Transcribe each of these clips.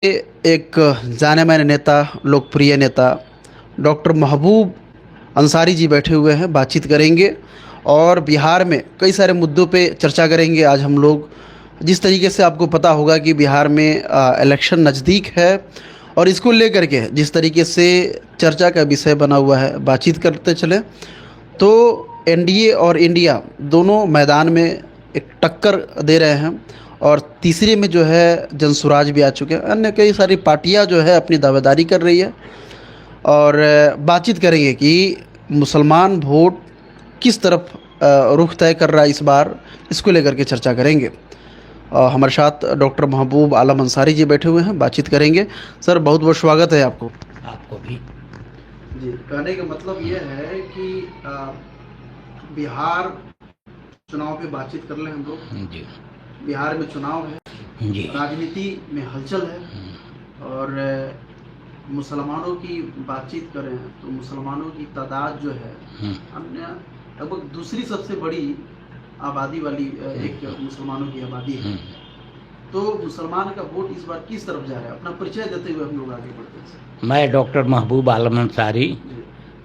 एक जाने माने नेता, लोकप्रिय नेता डॉक्टर महबूब अंसारी जी बैठे हुए हैं, बातचीत करेंगे और बिहार में कई सारे मुद्दों पे चर्चा करेंगे। आज हम लोग जिस तरीके से आपको पता होगा कि बिहार में इलेक्शन नज़दीक है और इसको लेकर के जिस तरीके से चर्चा का विषय बना हुआ है, बातचीत करते चले तो एनडीए और इंडिया दोनों मैदान में एक टक्कर दे रहे हैं और तीसरे में जो है जनसुराज भी आ चुके हैं। अन्य कई सारी पार्टियां जो है अपनी दावेदारी कर रही है और बातचीत करेंगे कि मुसलमान वोट किस तरफ रुख तय कर रहा है इस बार, इसको लेकर के चर्चा करेंगे। हमारे साथ डॉक्टर महबूब आलम अंसारी जी बैठे हुए हैं, बातचीत करेंगे। सर, बहुत बहुत स्वागत है आपको। आपको भी जी। कहने का मतलब ये है कि बिहार चुनाव पे बातचीत कर लें हम लोग। जी। बिहार में चुनाव है जी। राजनीति में हलचल है और मुसलमानों की बातचीत करें तो मुसलमानों की तादाद जो है अन्य लगभग दूसरी सबसे बड़ी आबादी वाली एक मुसलमानों की आबादी है। तो मुसलमान का वोट इस बार किस तरफ जा रहा है? अपना परिचय देते हुए हम लोग आगे बढ़ते हैं। मैं डॉक्टर महबूब आलम अंसारी,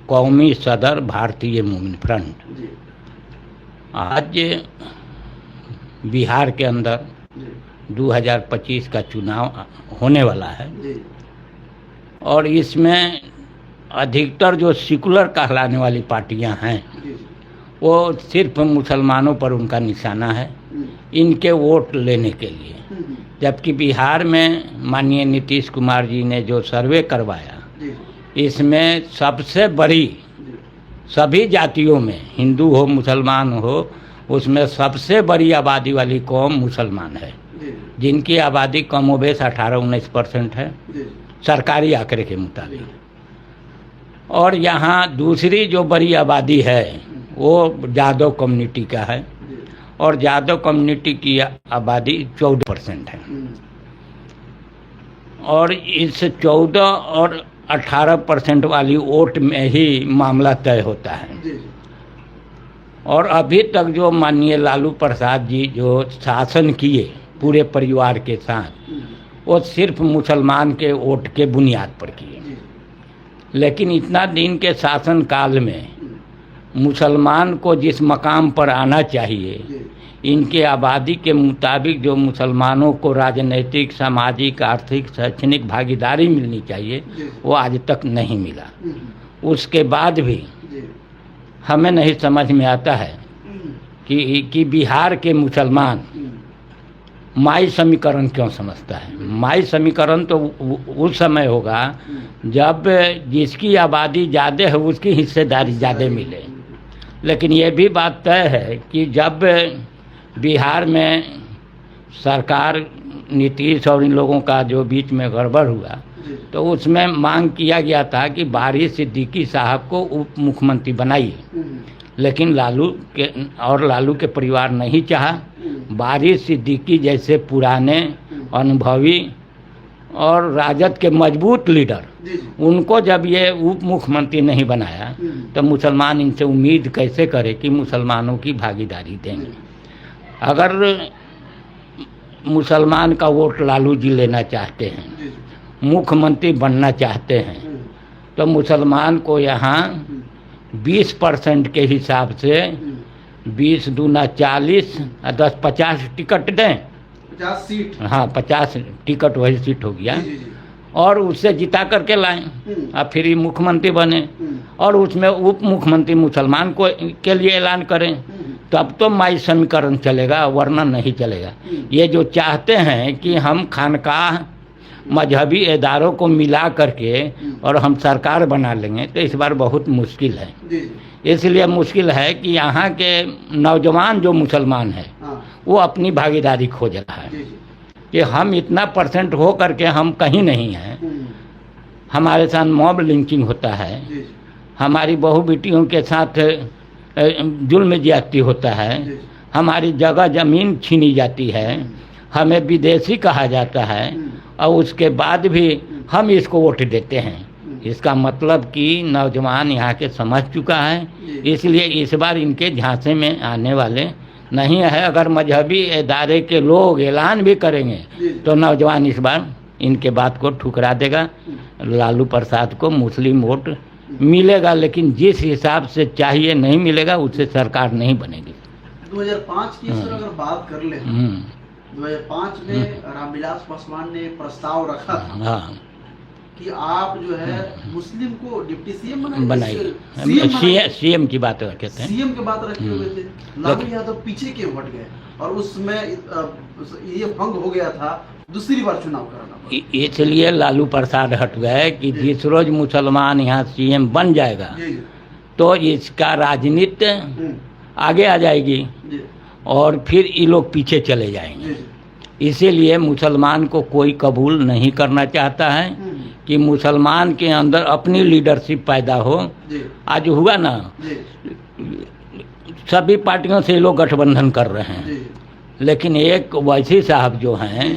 कौमी सदर भारतीय मूमिन फ्रंट। जी। आज बिहार के अंदर 2025 का चुनाव होने वाला है जी। और इसमें अधिकतर जो सेकुलर कहलाने वाली पार्टियां हैं जी। वो सिर्फ मुसलमानों पर उनका निशाना है इनके वोट लेने के लिए। जबकि बिहार में माननीय नीतीश कुमार जी ने जो सर्वे करवाया इसमें सबसे बड़ी, सभी जातियों में हिंदू हो मुसलमान हो, उसमें सबसे बड़ी आबादी वाली कौम मुसलमान है, जिनकी आबादी कमोबेश 18-19% है सरकारी आंकड़े के मुताबिक। और यहाँ दूसरी जो बड़ी आबादी है वो यादव कम्युनिटी का है और यादव कम्युनिटी की आबादी 14% है। और इस 14 और 18% वाली वोट में ही मामला तय होता है। और अभी तक जो माननीय लालू प्रसाद जी जो शासन किए पूरे परिवार के साथ, वो सिर्फ मुसलमान के वोट के बुनियाद पर किए। लेकिन इतना दिन के शासन काल में मुसलमान को जिस मकाम पर आना चाहिए, इनके आबादी के मुताबिक जो मुसलमानों को राजनीतिक, सामाजिक, आर्थिक, शैक्षणिक भागीदारी मिलनी चाहिए, वो आज तक नहीं मिला। उसके बाद भी हमें नहीं समझ में आता है कि बिहार के मुसलमान माई समीकरण क्यों समझता है। माई समीकरण तो उस समय होगा जब जिसकी आबादी ज़्यादा है उसकी हिस्सेदारी ज़्यादा मिले। लेकिन ये भी बात तय है कि जब बिहार में सरकार नीतीश और इन लोगों का जो बीच में गड़बड़ हुआ तो उसमें मांग किया गया था कि बारिश सिद्दीकी साहब को उप मुख्यमंत्री बनाइए। लेकिन लालू के परिवार नहीं चाहा। बारिश सिद्दीकी जैसे पुराने अनुभवी और राजद के मजबूत लीडर, उनको जब ये उप मुख्यमंत्री नहीं बनाया तो मुसलमान इनसे उम्मीद कैसे करे कि मुसलमानों की भागीदारी देंगे। अगर मुसलमान का वोट लालू जी लेना चाहते हैं, मुख्यमंत्री बनना चाहते हैं, तो मुसलमान को यहाँ 20% के हिसाब से 20 दूना 40, 10 50 टिकट दें। 50 सीट। हाँ, 50 टिकट वही सीट हो गया। और उससे जिता करके लाएं और फिर मुख्यमंत्री बने और उसमें उप मुख्यमंत्री मुसलमान को के लिए ऐलान करें, तब तो माई समीकरण चलेगा, वरना नहीं चलेगा। ये जो चाहते हैं कि हम खानकाह मजहबी इदारों को मिला करके और हम सरकार बना लेंगे, तो इस बार बहुत मुश्किल है। इसलिए मुश्किल है कि यहाँ के नौजवान जो मुसलमान है वो अपनी भागीदारी खोज रहा है कि हम इतना परसेंट हो करके हम कहीं नहीं हैं। हमारे साथ मॉब लिंचिंग होता है, हमारी बहू बेटियों के साथ जुल्म ज्यादती होता है, हमारी जगह ज़मीन छीनी जाती है, हमें विदेशी कहा जाता है और उसके बाद भी हम इसको वोट देते हैं। इसका मतलब कि नौजवान यहाँ के समझ चुका है, इसलिए इस बार इनके झांसे में आने वाले नहीं है। अगर मजहबी इदारे के लोग ऐलान भी करेंगे तो नौजवान इस बार इनके बात को ठुकरा देगा। लालू प्रसाद को मुस्लिम वोट मिलेगा, लेकिन जिस हिसाब से चाहिए नहीं मिलेगा, उससे सरकार नहीं बनेगी। 2005 की सर अगर बात कर ले, 2005 में रामविलास पासवान ने प्रस्ताव रखा था हाँ कि आप जो है मुस्लिम को डिप्टी सीएम बनाइए। सीएम की बात रखे थे, सीएम की बात रखे हुए थे। लालू यादव पीछे के हट गए और उसमें ये भंग हो गया था, दूसरी बार चुनाव कराना। इसलिए लालू प्रसाद हट गए कि जिस रोज मुसलमान यहाँ सीएम बन जाएगा तो इसका राजनीति आगे आ जाएगी और फिर ये लोग पीछे चले जाएंगे। इसीलिए मुसलमान को कोई कबूल नहीं करना चाहता है कि मुसलमान के अंदर अपनी लीडरशिप पैदा हो। आज हुआ ना, सभी पार्टियों से लोग गठबंधन कर रहे हैं, लेकिन एक वैसी साहब जो हैं,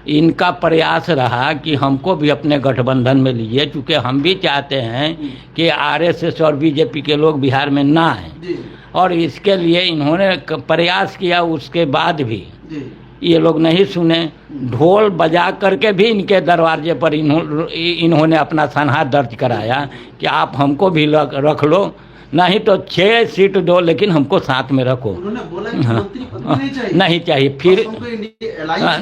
इनका प्रयास रहा कि हमको भी अपने गठबंधन में लीजिए, क्योंकि हम भी चाहते हैं कि आरएसएस और बीजेपी के लोग बिहार में ना आए, और इसके लिए इन्होंने प्रयास किया। उसके बाद भी ये लोग नहीं सुने, ढोल बजा करके भी इनके दरवाजे पर इन्होंने अपना सनहा दर्ज कराया कि आप हमको भी रख लो, नहीं तो 6 सीट दो, लेकिन हमको साथ में रखो। उन्होंने बोला कि मंत्री पद नहीं चाहिए, फिर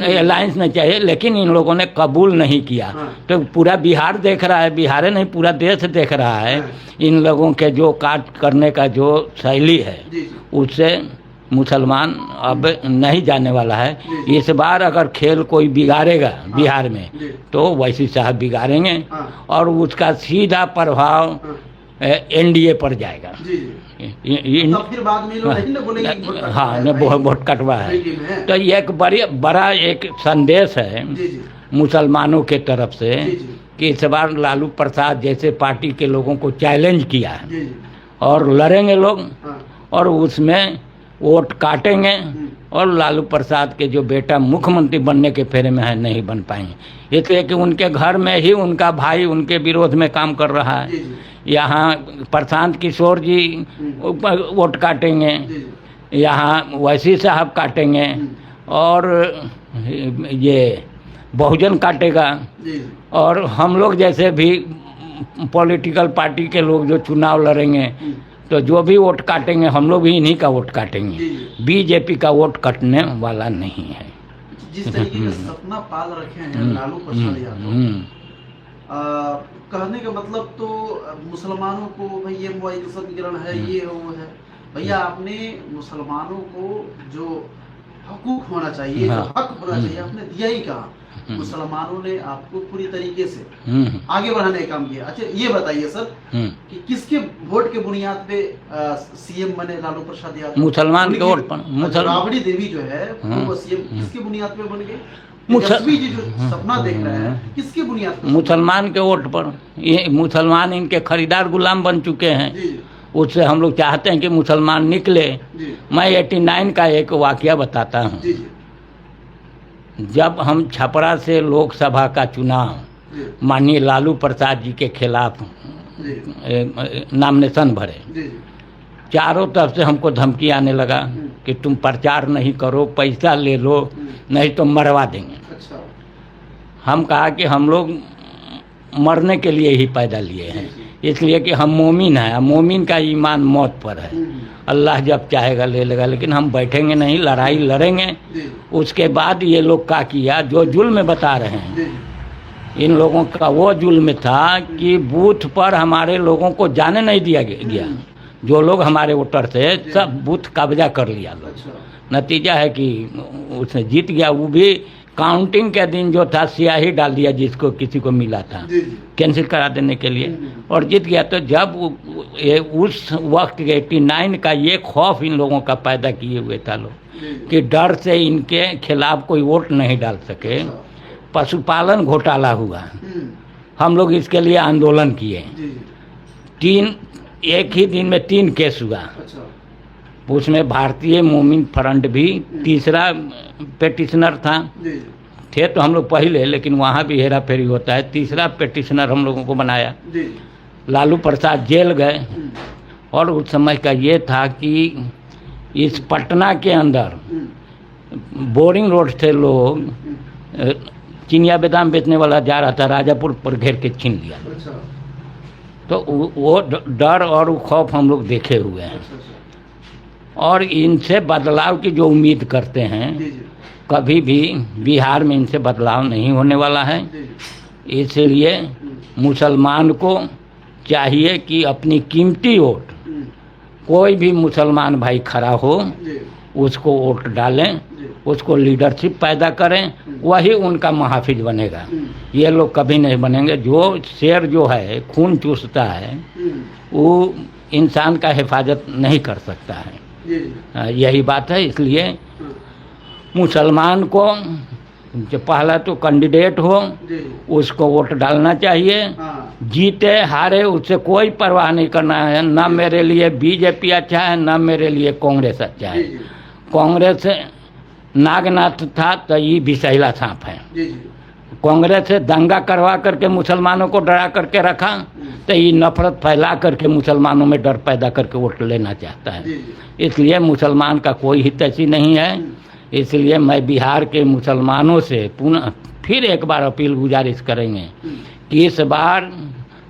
अलायंस नहीं चाहिए, लेकिन इन लोगों ने कबूल नहीं किया। तो पूरा बिहार देख रहा है, बिहार नहीं पूरा देश देख रहा है इन लोगों के जो काज करने का जो शैली है, उससे मुसलमान अब नहीं जाने वाला है। इस बार अगर खेल कोई बिगाड़ेगा बिहार में तो वैसी साहब बिगाड़ेंगे और उसका सीधा प्रभाव एनडीए पर जाएगा। तो फिर बाद में लोग नहीं बोलेंगे हाँ न वोट कटवा है। तो ये एक बड़ा एक संदेश है मुसलमानों के तरफ से कि इस बार लालू प्रसाद जैसे पार्टी के लोगों को चैलेंज किया है और लड़ेंगे लोग और उसमें वोट काटेंगे और लालू प्रसाद के जो बेटा मुख्यमंत्री बनने के फेरे में है नहीं बन पाएंगे। इसलिए कि उनके घर में ही उनका भाई उनके विरोध में काम कर रहा है। यहाँ प्रशांत किशोर जी वोट काटेंगे, यहाँ वैसी साहब काटेंगे और ये बहुजन काटेगा, और हम लोग जैसे भी पॉलिटिकल पार्टी के लोग जो चुनाव लड़ेंगे तो जो भी वोट काटेंगे हम लोग भी इन्हीं का वोट काटेंगे। बीजेपी का वोट कटने वाला नहीं है। जिस तरीके का सपना पाल रखे हैं लालू प्रसाद यादव, कहने का मतलब तो मुसलमानों को भाई ये मोबाइल संग्रहण है, ये वो है, भैया आपने मुसलमानों को जो हकूक होना चाहिए, जो हक होना चाहिए, आपने दिया ही कहा। मुसलमानों ने आपको पूरी तरीके से आगे बढ़ाने का काम किया। अच्छा ये बताइए सर कि किसके वोट के बुनियाद पे सीएम बने लालू प्रसाद यादव? मुसलमान के वोट पर। राबड़ी देवी जो है वो सीएम किसके बुनियाद पे बन गए? तेजस्वी जी जो सपना देख रहे हैं किसके बुनियाद पे? मुसलमान के वोट पर। ये मुसलमान इनके खरीदार गुलाम बन चुके हैं। उससे हम लोग चाहते हैं कि मुसलमान निकले। मैं 89 का एक वाकया बताता हूँ। जब हम छपरा से लोकसभा का चुनाव माननीय लालू प्रसाद जी के खिलाफ नामिनेशन भरे, चारों तरफ से हमको धमकी आने लगा कि तुम प्रचार नहीं करो, पैसा ले लो, नहीं तो मरवा देंगे। हम कहा कि हम लोग मरने के लिए ही पैदा लिए हैं, इसलिए कि हम मोमिन हैं, मोमिन का ईमान मौत पर है, अल्लाह जब चाहेगा ले लेगा, लेकिन हम बैठेंगे नहीं, लड़ाई लड़ेंगे। उसके बाद ये लोग क्या किया, जो जुल्म बता रहे हैं इन लोगों का, वो जुल्म था कि बूथ पर हमारे लोगों को जाने नहीं दिया गया। जो लोग हमारे वोटर थे सब बूथ कब्जा कर लिया लोग। नतीजा है कि उसने जीत गया। वो भी काउंटिंग के दिन जो था स्याही डाल दिया जिसको किसी को मिला था कैंसिल करा देने के लिए, और जीत गया। तो जब उस वक्त 89 का ये खौफ इन लोगों का पैदा किए हुए था लोग कि डर से इनके खिलाफ कोई वोट नहीं डाल सके। पशुपालन घोटाला हुआ, हम लोग इसके लिए आंदोलन किए। एक ही दिन में 3 केस हुआ। उसमें भारतीय मोमिन फ्रंट भी तीसरा पेटिशनर था। थे तो हम लोग पहले, लेकिन वहाँ भी हेरा फेरी होता है। तीसरा पेटिशनर हम लोगों को बनाया। लालू प्रसाद जेल गए, और उस समय का ये था कि इस पटना के अंदर बोरिंग रोड से लोग चिनिया बादाम बेचने वाला जा रहा था, राजापुर पर घेर के छीन लिया। अच्छा। तो वो डर और खौफ हम लोग देखे हुए हैं, और इनसे बदलाव की जो उम्मीद करते हैं, कभी भी बिहार में इनसे बदलाव नहीं होने वाला है। इसलिए मुसलमान को चाहिए कि अपनी कीमती वोट, कोई भी मुसलमान भाई खड़ा हो उसको वोट डालें, उसको लीडरशिप पैदा करें, वही उनका महाफिज बनेगा। ये लोग कभी नहीं बनेंगे। जो शेर जो है खून चूसता है वो इंसान का हिफाजत नहीं कर सकता है। यही बात है। इसलिए मुसलमान को जो पहला तो कैंडिडेट हो उसको वोट डालना चाहिए। जीते हारे उससे कोई परवाह नहीं करना है। ना मेरे लिए बीजेपी अच्छा है, ना मेरे लिए कांग्रेस अच्छा है। कांग्रेस नागनाथ था तो ये विषैला सांप है। कांग्रेस से दंगा करवा करके मुसलमानों को डरा करके रखा, तो ये नफरत फैला करके मुसलमानों में डर पैदा करके वोट लेना चाहता है। इसलिए मुसलमान का कोई हितैषी नहीं है। इसलिए मैं बिहार के मुसलमानों से पुनः फिर एक बार अपील गुजारिश करेंगे कि इस बार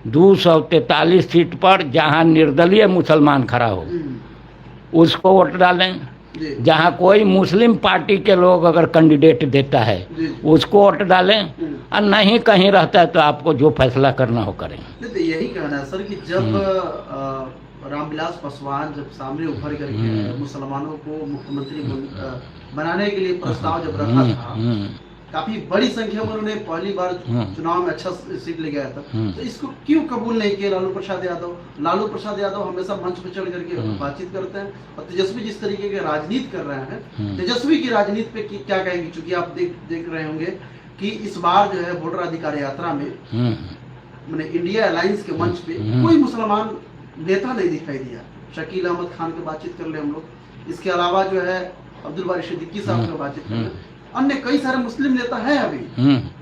243 सीट पर जहां निर्दलीय मुसलमान खड़ा हो उसको वोट डालें। जहां कोई मुस्लिम पार्टी के लोग अगर कैंडिडेट देता है उसको वोट डालें, और नहीं कहीं रहता है तो आपको जो फैसला करना हो करें। तो यही कहना है सर कि जब रामविलास पासवान जब सामने उभर करके मुसलमानों को मुख्यमंत्री बनाने के लिए प्रस्ताव जब रखा था, काफी बड़ी संख्या में उन्होंने पहली बार चुनाव में अच्छा सीट ले गया था, तो इसको क्यों कबूल नहीं किया लालू प्रसाद यादव? लालू प्रसाद यादव हमेशा मंच पर चढ़ करके बातचीत करते हैं, और तेजस्वी जिस तरीके के राजनीति कर रहे हैं, तेजस्वी की राजनीति पे क्या कहेंगे? चूंकि आप देख रहे होंगे कि इस बार जो है वोटर अधिकार यात्रा में मैंने इंडिया अलायंस के मंच पे कोई मुसलमान नेता नहीं दिखाई दिया। शकील अहमद खान की बातचीत कर ले हम लोग, इसके अलावा जो है अब्दुल बारी सिद्दीकी साहब की बातचीत कर ले, अन्य कई सारे मुस्लिम नेता हैं अभी,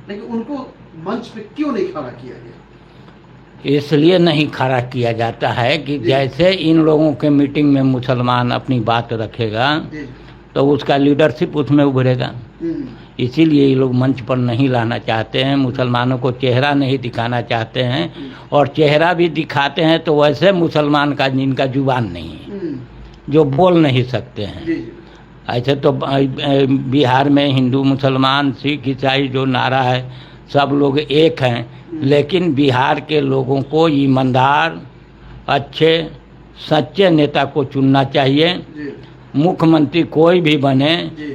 लेकिन उनको मंच पे क्यों नहीं खड़ा किया गया? इसलिए नहीं खड़ा किया जाता है कि जैसे इन लोगों के मीटिंग में मुसलमान अपनी बात रखेगा तो उसका लीडरशिप उसमें उभरेगा। इसीलिए ये लोग मंच पर नहीं लाना चाहते हैं, मुसलमानों को चेहरा नहीं दिखाना चाहते हैं, और चेहरा भी दिखाते हैं तो वैसे मुसलमान का जिनका जुबान नहीं है, जो बोल नहीं सकते हैं। ऐसे तो बिहार में हिंदू मुसलमान सिख ईसाई जो नारा है सब लोग एक हैं, लेकिन बिहार के लोगों को ईमानदार अच्छे सच्चे नेता को चुनना चाहिए। मुख्यमंत्री कोई भी बने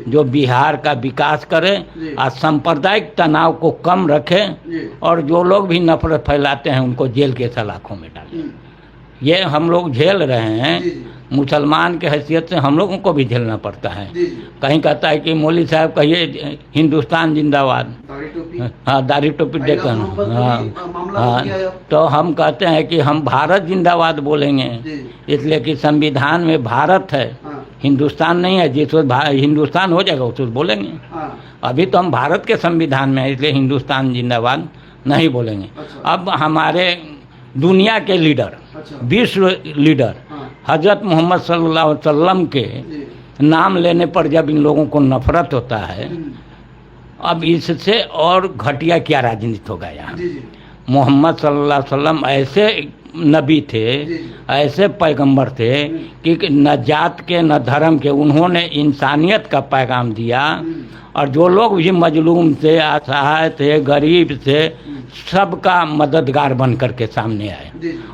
जो बिहार का विकास करे और सांप्रदायिक तनाव को कम रखे, और जो लोग भी नफरत फैलाते हैं उनको जेल के सलाखों में डालें। ये हम लोग झेल रहे हैं, मुसलमान के हैसियत से हम लोगों को भी झेलना पड़ता है। कहीं कहता है कि मौलवी साहब कहिए हिंदुस्तान जिंदाबाद, हाँ दाढ़ी टोपी देखकर, हाँ तो हम कहते हैं कि हम भारत जिंदाबाद बोलेंगे, इसलिए कि संविधान में भारत है, हिंदुस्तान नहीं है। जिस हिंदुस्तान हो जाएगा उस बोलेंगे। अभी तो हम भारत के संविधान में है, इसलिए हिंदुस्तान जिंदाबाद नहीं बोलेंगे। अब हमारे दुनिया के लीडर, विश्व लीडर हजरत मोहम्मद सल्लल्लाहु अलैहि वसल्लम के नाम लेने पर जब इन लोगों को नफरत होता है, अब इससे और घटिया क्या राजनीति होगा यहाँ। मोहम्मद सल्लल्लाहु अलैहि वसल्लम ऐसे नबी थे, ऐसे पैगंबर थे कि न जात के न धर्म के, उन्होंने इंसानियत का पैगाम दिया, और जो लोग भी मजलूम थे, असहाय थे, गरीब थे, सबका मददगार बन करके सामने आए,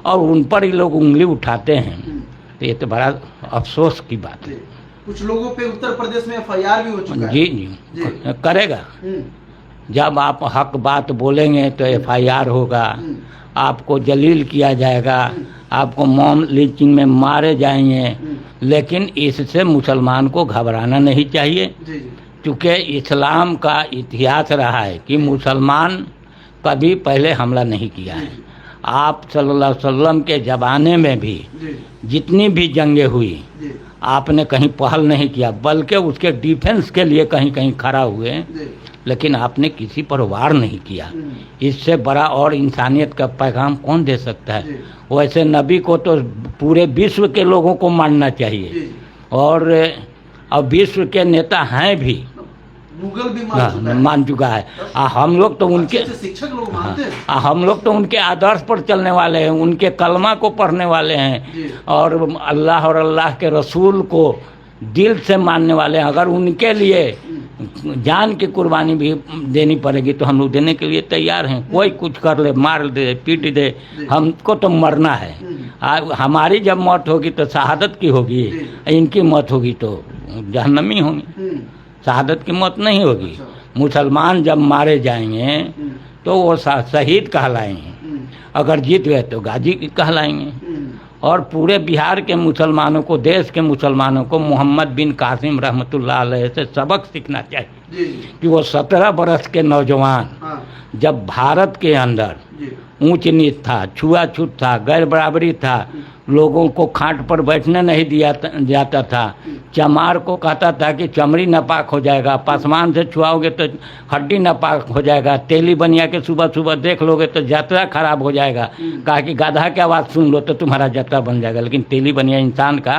और उन पर ही लोग उंगली उठाते हैं। तो ये तो बड़ा अफसोस की बात है। कुछ लोगों पे उत्तर प्रदेश में FIR भी हो चुका है। जी करेगा। जब आप हक बात बोलेंगे तो FIR होगा, आपको जलील किया जाएगा, आपको मॉब लिंचिंग में मारे जाएंगे, लेकिन इससे मुसलमान को घबराना नहीं चाहिए, क्योंकि इस्लाम का इतिहास रहा है कि मुसलमान कभी पहले हमला नहीं किया है। आप सल्लल्लाहु अलैहि वसल्लम के ज़माने में भी जितनी भी जंगें हुई आपने कहीं पहल नहीं किया, बल्कि उसके डिफेंस के लिए कहीं कहीं खड़ा हुए, लेकिन आपने किसी पर वार नहीं किया। इससे बड़ा और इंसानियत का पैगाम कौन दे सकता है? वैसे नबी को तो पूरे विश्व के लोगों को मानना चाहिए, और अब विश्व के नेता हैं भी, गूगल भी मान चुका है। मान चुका है। हम लोग तो उनके अच्छे शिक्षक लोग मानते हैं। हम लोग तो उनके आदर्श पर चलने वाले हैं, उनके कलमा को पढ़ने वाले हैं जी। और अल्लाह के रसूल को दिल से मानने वाले हैं। अगर उनके लिए जान की कुर्बानी भी देनी पड़ेगी तो हम लोग देने के लिए तैयार हैं। कोई कुछ कर ले, मार दे, पीट दे, हमको तो मरना है। हमारी जब मौत होगी तो शहादत की होगी, इनकी मौत होगी तो जहन्नमी होंगी, शहादत की मौत नहीं होगी। मुसलमान जब मारे जाएंगे तो वो शहीद कहलाएंगे, अगर जीत गए तो गाजी कहलाएंगे। और पूरे बिहार के मुसलमानों को, देश के मुसलमानों को मोहम्मद बिन कासिम रहमतुल्लाह अलैह से सबक सीखना चाहिए कि वो 17 बरस के नौजवान जब भारत के अंदर ऊंच नीच था, छुआछूत था, गैर बराबरी था, लोगों को खाट पर बैठने नहीं दिया जाता था, चमार को कहता था कि चमड़ी नापाक हो जाएगा, पासवान से छुआओगे तो हड्डी नापाक हो जाएगा, तेली बनिया के सुबह सुबह देख लोगे तो यात्रा खराब हो जाएगा, कहा कि गाधा की आवाज़ सुन लो तो तुम्हारा यात्रा बन जाएगा, लेकिन तेली बनिया इंसान का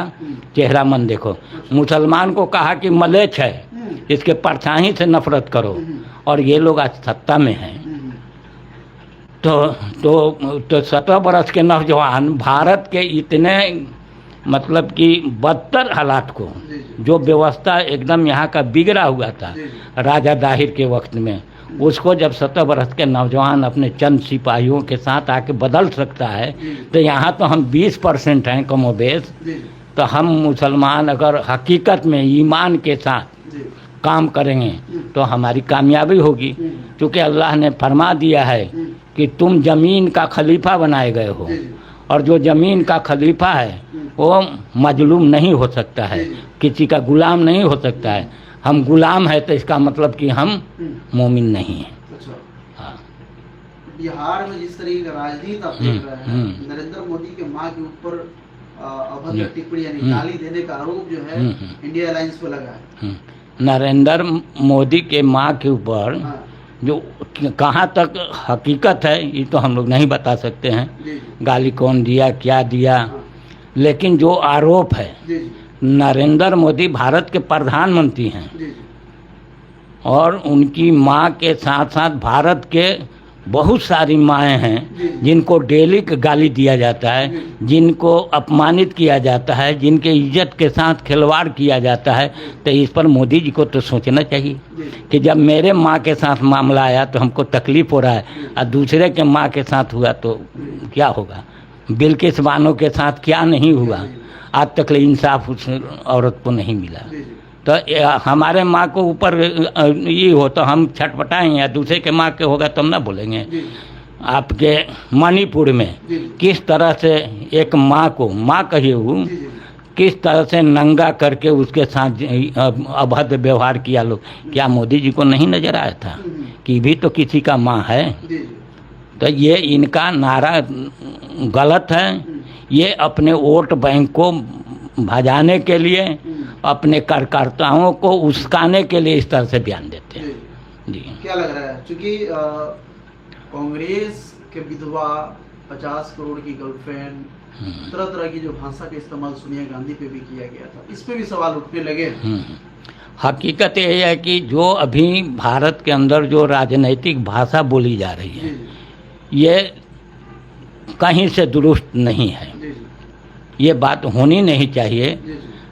चेहरा मन देखो। मुसलमान को कहा कि मलेच्छ है, इसके परछाई से नफरत करो, और ये लोग आज सत्ता में हैं। तो 17 बरस के नौजवान भारत के इतने मतलब कि बदतर हालात को, जो व्यवस्था एकदम यहाँ का बिगड़ा हुआ था राजा दाहिर के वक्त में, उसको जब 17 बरस के नौजवान अपने चंद सिपाहियों के साथ आके बदल सकता है, तो यहाँ तो हम 20% हैं कमोबेश। तो हम मुसलमान अगर हकीकत में ईमान के साथ काम करेंगे तो हमारी कामयाबी होगी, क्योंकि अल्लाह ने फरमा दिया है कि तुम ज़मीन का खलीफा बनाए गए हो, और जो ज़मीन का खलीफा है वो मजलूम नहीं हो सकता है, किसी का गुलाम नहीं हो सकता है। हम गुलाम है तो इसका मतलब कि हम मोमिन नहीं हैं। हाँ। बिहार में जिस तरीके का राजनीति आप देख रहे हैं, नरेंद्र मोदी के मां के ऊपर अभद्र टिप्पणी यानी गाली देने का आरोप जो है इंडिया अलायंस पे लगा है। नरेंद्र मोदी के मां के ऊपर जो कहाँ तक हकीकत है ये तो हम लोग नहीं बता सकते हैं, गाली कौन दिया, क्या दिया, लेकिन जो आरोप है, नरेंद्र मोदी भारत के प्रधानमंत्री हैं और उनकी माँ के साथ साथ भारत के बहुत सारी माएँ हैं जिनको डेली गाली दिया जाता है, जिनको अपमानित किया जाता है, जिनके इज्जत के साथ खिलवाड़ किया जाता है। तो इस पर मोदी जी को तो सोचना चाहिए कि जब मेरे माँ के साथ मामला आया तो हमको तकलीफ़ हो रहा है, और दूसरे के माँ के साथ हुआ तो क्या होगा। बिल्किस बानो के साथ क्या नहीं हुआ, आज तक इंसाफ उस औरत को नहीं मिला। तो हमारे माँ को ऊपर ये हो तो हम छटपटाएंगे, या दूसरे के माँ के होगा तो हम ना बोलेंगे। आपके मणिपुर में किस तरह से एक माँ को, माँ कहिए हूँ, किस तरह से नंगा करके उसके साथ अभद्र व्यवहार किया लोग, क्या मोदी जी को नहीं नजर आया था कि भी तो किसी का माँ है। तो ये इनका नारा गलत है, ये अपने वोट बैंक को भजाने के लिए, अपने कार्यकर्ताओं को उस्काने के लिए इस तरह से बयान देते हैं। जी क्या लग रहा है, क्योंकि कांग्रेस के विधवा, 50 करोड़ की गर्लफ्रेंड, तरह तरह की जो भाषा का इस्तेमाल सोनिया गांधी पे भी किया गया था, इस पे भी सवाल उठने लगे। हकीकत ये है कि जो अभी भारत के अंदर जो राजनीतिक भाषा बोली जा रही है ये कहीं से दुरुस्त नहीं है, ये बात होनी नहीं चाहिए।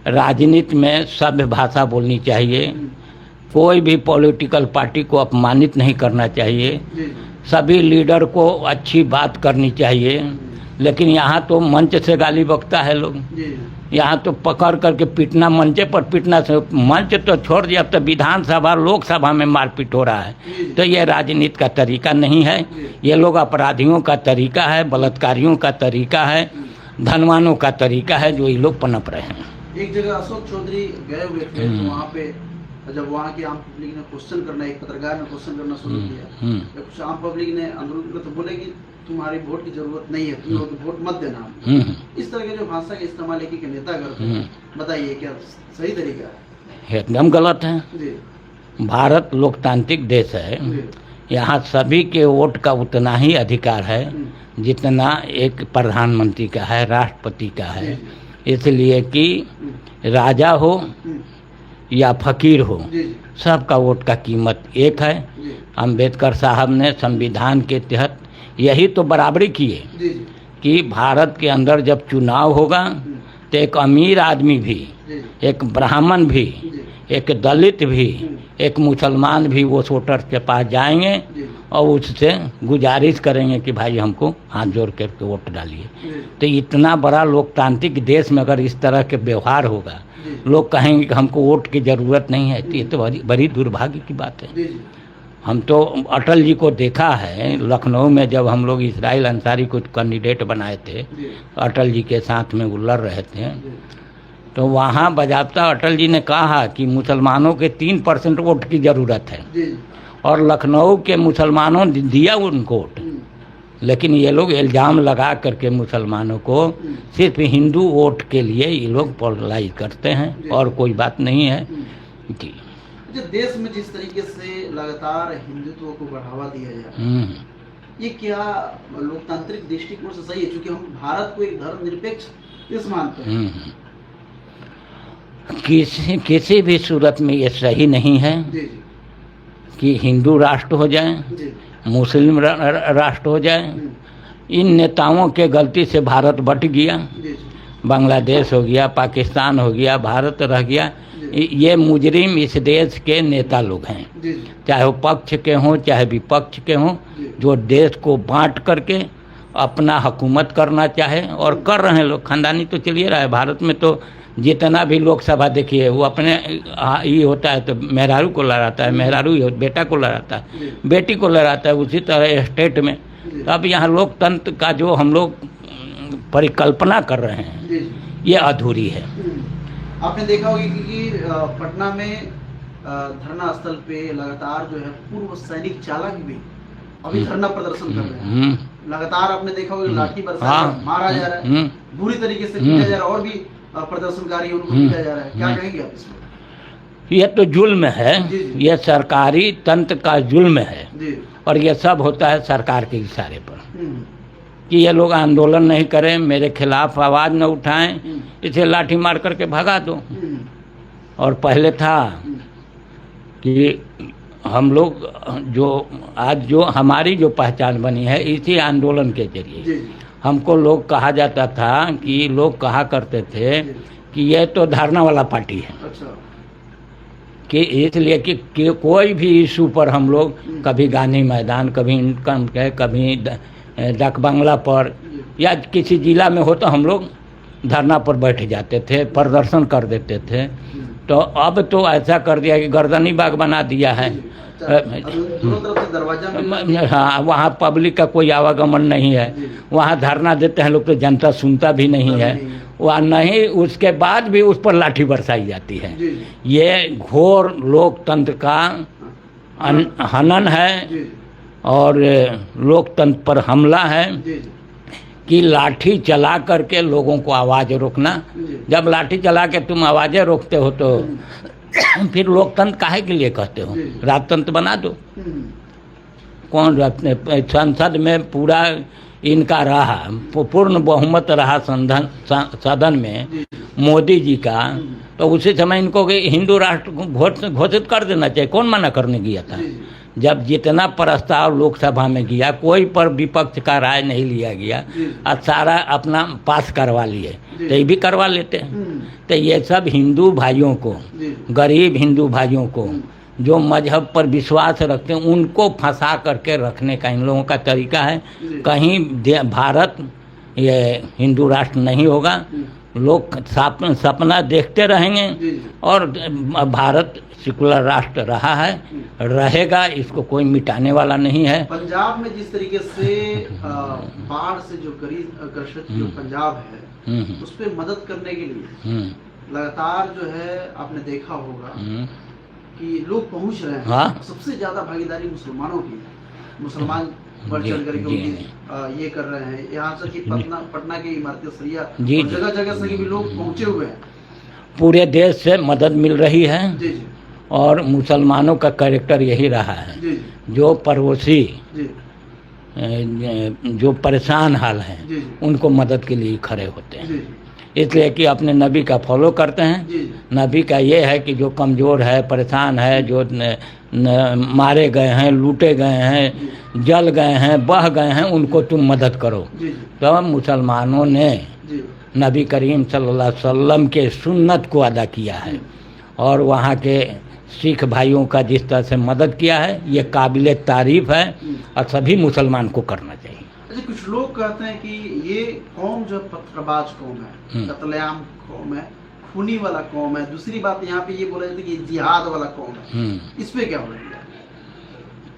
राजनीति में सभ्य भाषा बोलनी चाहिए, कोई भी पॉलिटिकल पार्टी को अपमानित नहीं करना चाहिए, सभी लीडर को अच्छी बात करनी चाहिए। लेकिन यहाँ तो मंच से गाली बकता है लोग, यहाँ तो पकड़ करके पीटना, मंचे पर पीटना से, मंच तो छोड़ दिया, अब तो विधानसभा लोकसभा में मारपीट हो रहा है। तो ये राजनीति का तरीका नहीं है, ये लोग अपराधियों का तरीका है, बलात्कारियों का तरीका है, धनवानों का तरीका है जो ये लोग पनप रहे हैं। एक जगह अशोक चौधरी गए हुए थे, तो वहाँ पे जब वहाँ की आम पब्लिक ने क्वेश्चन करना, एक पत्रकार ने क्वेश्चन करना शुरू किया, तो कुछ आम पब्लिक ने आंदोलन तो बोले कि तुम्हारी वोट की जरूरत नहीं है, तुम लोग वोट मत देना। इस तरह के जो भाषा का इस्तेमाल एक नेता करते हैं, बताइए क्या सही तरीका है? एकदम गलत है। भारत लोकतांत्रिक देश है, यहाँ सभी के वोट का उतना ही अधिकार है जितना एक प्रधानमंत्री का है, राष्ट्रपति का है। इसलिए कि राजा हो या फकीर हो, सबका वोट का कीमत एक है। जी अंबेडकर साहब ने संविधान के तहत यही तो बराबरी किए जी कि भारत के अंदर जब चुनाव होगा तो एक अमीर आदमी भी, जी एक ब्राह्मण भी, जी एक दलित भी, एक मुसलमान भी वो वोटर के पास जाएंगे जी और उससे गुजारिश करेंगे कि भाई हमको हाथ जोड़ करके वोट डालिए। जी तो इतना बड़ा लोकतांत्रिक देश में अगर इस तरह के व्यवहार होगा, जी लोग कहेंगे कि हमको वोट की ज़रूरत नहीं है, तो ये तो बड़ी बड़ी दुर्भाग्य की बात है। जी जी हम तो अटल जी को देखा है लखनऊ में, जब हम लोग इसराइल अंसारी को कैंडिडेट बनाए थे, जी अटल जी के साथ में वो लड़ रहे थे, जी तो वहाँ बाज़ाब्ता अटल जी ने कहा कि मुसलमानों के 3% वोट की ज़रूरत है, जी और लखनऊ के मुसलमानों ने दिया उनको वोट। लेकिन ये लोग इल्ज़ाम लगा करके मुसलमानों को सिर्फ हिंदू वोट के लिए ये लोग पोलराइज करते हैं, और कोई बात नहीं है जी। जो देश में जिस तरीके से लगातार हिंदुत्व को बढ़ावा दिया जा रहा है, ये क्या लोकतांत्रिक दृष्टिकोण से सही है? क्योंकि हम भारत को एक धर्मनिरपेक्ष देश मानते हैं। किसी भी सूरत में ये सही नहीं है जी जी कि हिंदू राष्ट्र हो जाए, जी मुस्लिम राष्ट्र हो जाए। इन नेताओं के गलती से भारत बट गया, जी बांग्लादेश हो गया, पाकिस्तान हो गया, भारत रह गया। ये मुजरिम इस देश के नेता लोग हैं, जी चाहे वो पक्ष के हों चाहे विपक्ष के हों, जो देश को बांट करके अपना हुकूमत करना चाहे, और कर रहे हैं लोग। खानदानी तो चलिए रहा है भारत में, तो जितना भी लोकसभा देखिए वो अपने ये होता है तो मेहरारू को लड़ाता है, मेहरारू ही बेटा को लड़ाता है, बेटी को लड़ाता है। उसी तरह स्टेट में अब यहाँ लोकतंत्र का जो हम लोग परिकल्पना कर रहे हैं, जी ये अधूरी है। आपने देखा होगा कि पटना में धरना स्थल पे लगातार जो है पूर्व सैनिक चालक भी अभी धरना प्रदर्शन कर रहे हैं। लगातार आपने देखा होगा लाठी बरसा मारा जा रहा है, बुरी तरीके से पीटा जा रहा है, और भी प्रदर्शनकारी उनको पीटा जा रहा है। क्या कहेंगे आप इसमें? ये तो जुल्म है, जी, जी। ये सरकारी तंत्र का जुल्म है, जी और ये सब होता है सरकार के इशारे पर कि ये लोग आंदोलन नहीं करें, मेरे खिलाफ आवाज़ न उठाएं, इसे लाठी मार करके भगा दो। और पहले था कि हम लोग जो आज जो हमारी जो पहचान बनी है इसी आंदोलन के जरिए। जी हमको लोग कहा जाता था कि लोग कहा करते थे कि ये तो धरना वाला पार्टी है, अच्छा कि इसलिए कि कोई भी इशू पर हम लोग कभी गांधी मैदान, कभी इनकम के, कभी डाक बंगला पर या किसी जिला में हो तो हम लोग धरना पर बैठ जाते थे, प्रदर्शन कर देते थे। तो अब तो ऐसा कर दिया कि गर्दनी बाग बना दिया है। दोनों तरफ से दरवाजा हाँ, वहाँ पब्लिक का कोई आवागमन नहीं है, वहाँ धरना देते हैं लोग तो जनता सुनता भी नहीं है, वहाँ नहीं, उसके बाद भी उस पर लाठी बरसाई जाती है। ये घोर लोकतंत्र का हनन है और लोकतंत्र पर हमला है कि लाठी चला करके लोगों को आवाज़ रोकना। जब लाठी चला के तुम आवाज़ें रोकते हो तो फिर लोकतंत्र काहे के लिए कहते हो? राजतंत्र बना दो। कौन संसद में पूरा इनका रहा, पूर्ण बहुमत रहा सदन में मोदी जी का, तो उसी समय इनको हिंदू राष्ट्र घोषित कर देना चाहिए। कौन मना करने गया था? जब जितना प्रस्ताव लोकसभा में गया कोई पर विपक्ष का राय नहीं लिया गया और सारा अपना पास करवा लिए, तो ये भी करवा लेते हैं। तो ये सब हिंदू भाइयों को, गरीब हिंदू भाइयों को जो मजहब पर विश्वास रखते हैं उनको फंसा करके रखने का इन लोगों का तरीका है। कहीं भारत ये हिंदू राष्ट्र नहीं होगा, लोग सपना देखते रहेंगे और भारत सेकुलर राष्ट्र रहा है, रहेगा, इसको कोई मिटाने वाला नहीं है। पंजाब में जिस तरीके से बाढ़ से जो ग्रसित जो पंजाब है उस पर मदद करने के लिए लगातार जो है आपने देखा होगा कि लोग पहुंच रहे हैं। हाँ? सबसे ज्यादा भागीदारी मुसलमानों की है। मुसलमान बढ़ चढ़ करके ये कर रहे हैं। यहाँ से कि पटना की इमारतें सरिया जगह जगह से भी लोग पहुंचे हुए हैं। पूरे देश से मदद मिल रही है। जी जी। और मुसलमानों का कैरेक्टर यही रहा है जी। जो पड़ोसी जी। जो परेशान हाल हैं जी। उनको मदद के लिए खड़े होते हैं। जी। इसलिए कि अपने नबी का फॉलो करते हैं। जी नबी का ये है कि जो कमज़ोर है, परेशान है, जो मारे गए हैं, लूटे गए हैं, जल गए हैं, बह गए हैं, उनको तुम मदद करो। जी तो मुसलमानों ने जी नबी करीम सल्लल्लाहु अलैहि वसल्लम के सुन्नत को अदा किया है और वहाँ के सिख भाइयों का जिस तरह से मदद किया है, ये काबिल तारीफ़ है और सभी मुसलमान को करना चाहिए। अच्छा, कुछ लोग कहते हैं कि ये कौम जो पत्थरबाज कौम है, कत्लेआम कौम है, खूनी वाला कौम है। दूसरी बात यहाँ पे ये बोला जाता है कि जिहाद वाला कौम है। इस पे क्या बोलेंगे?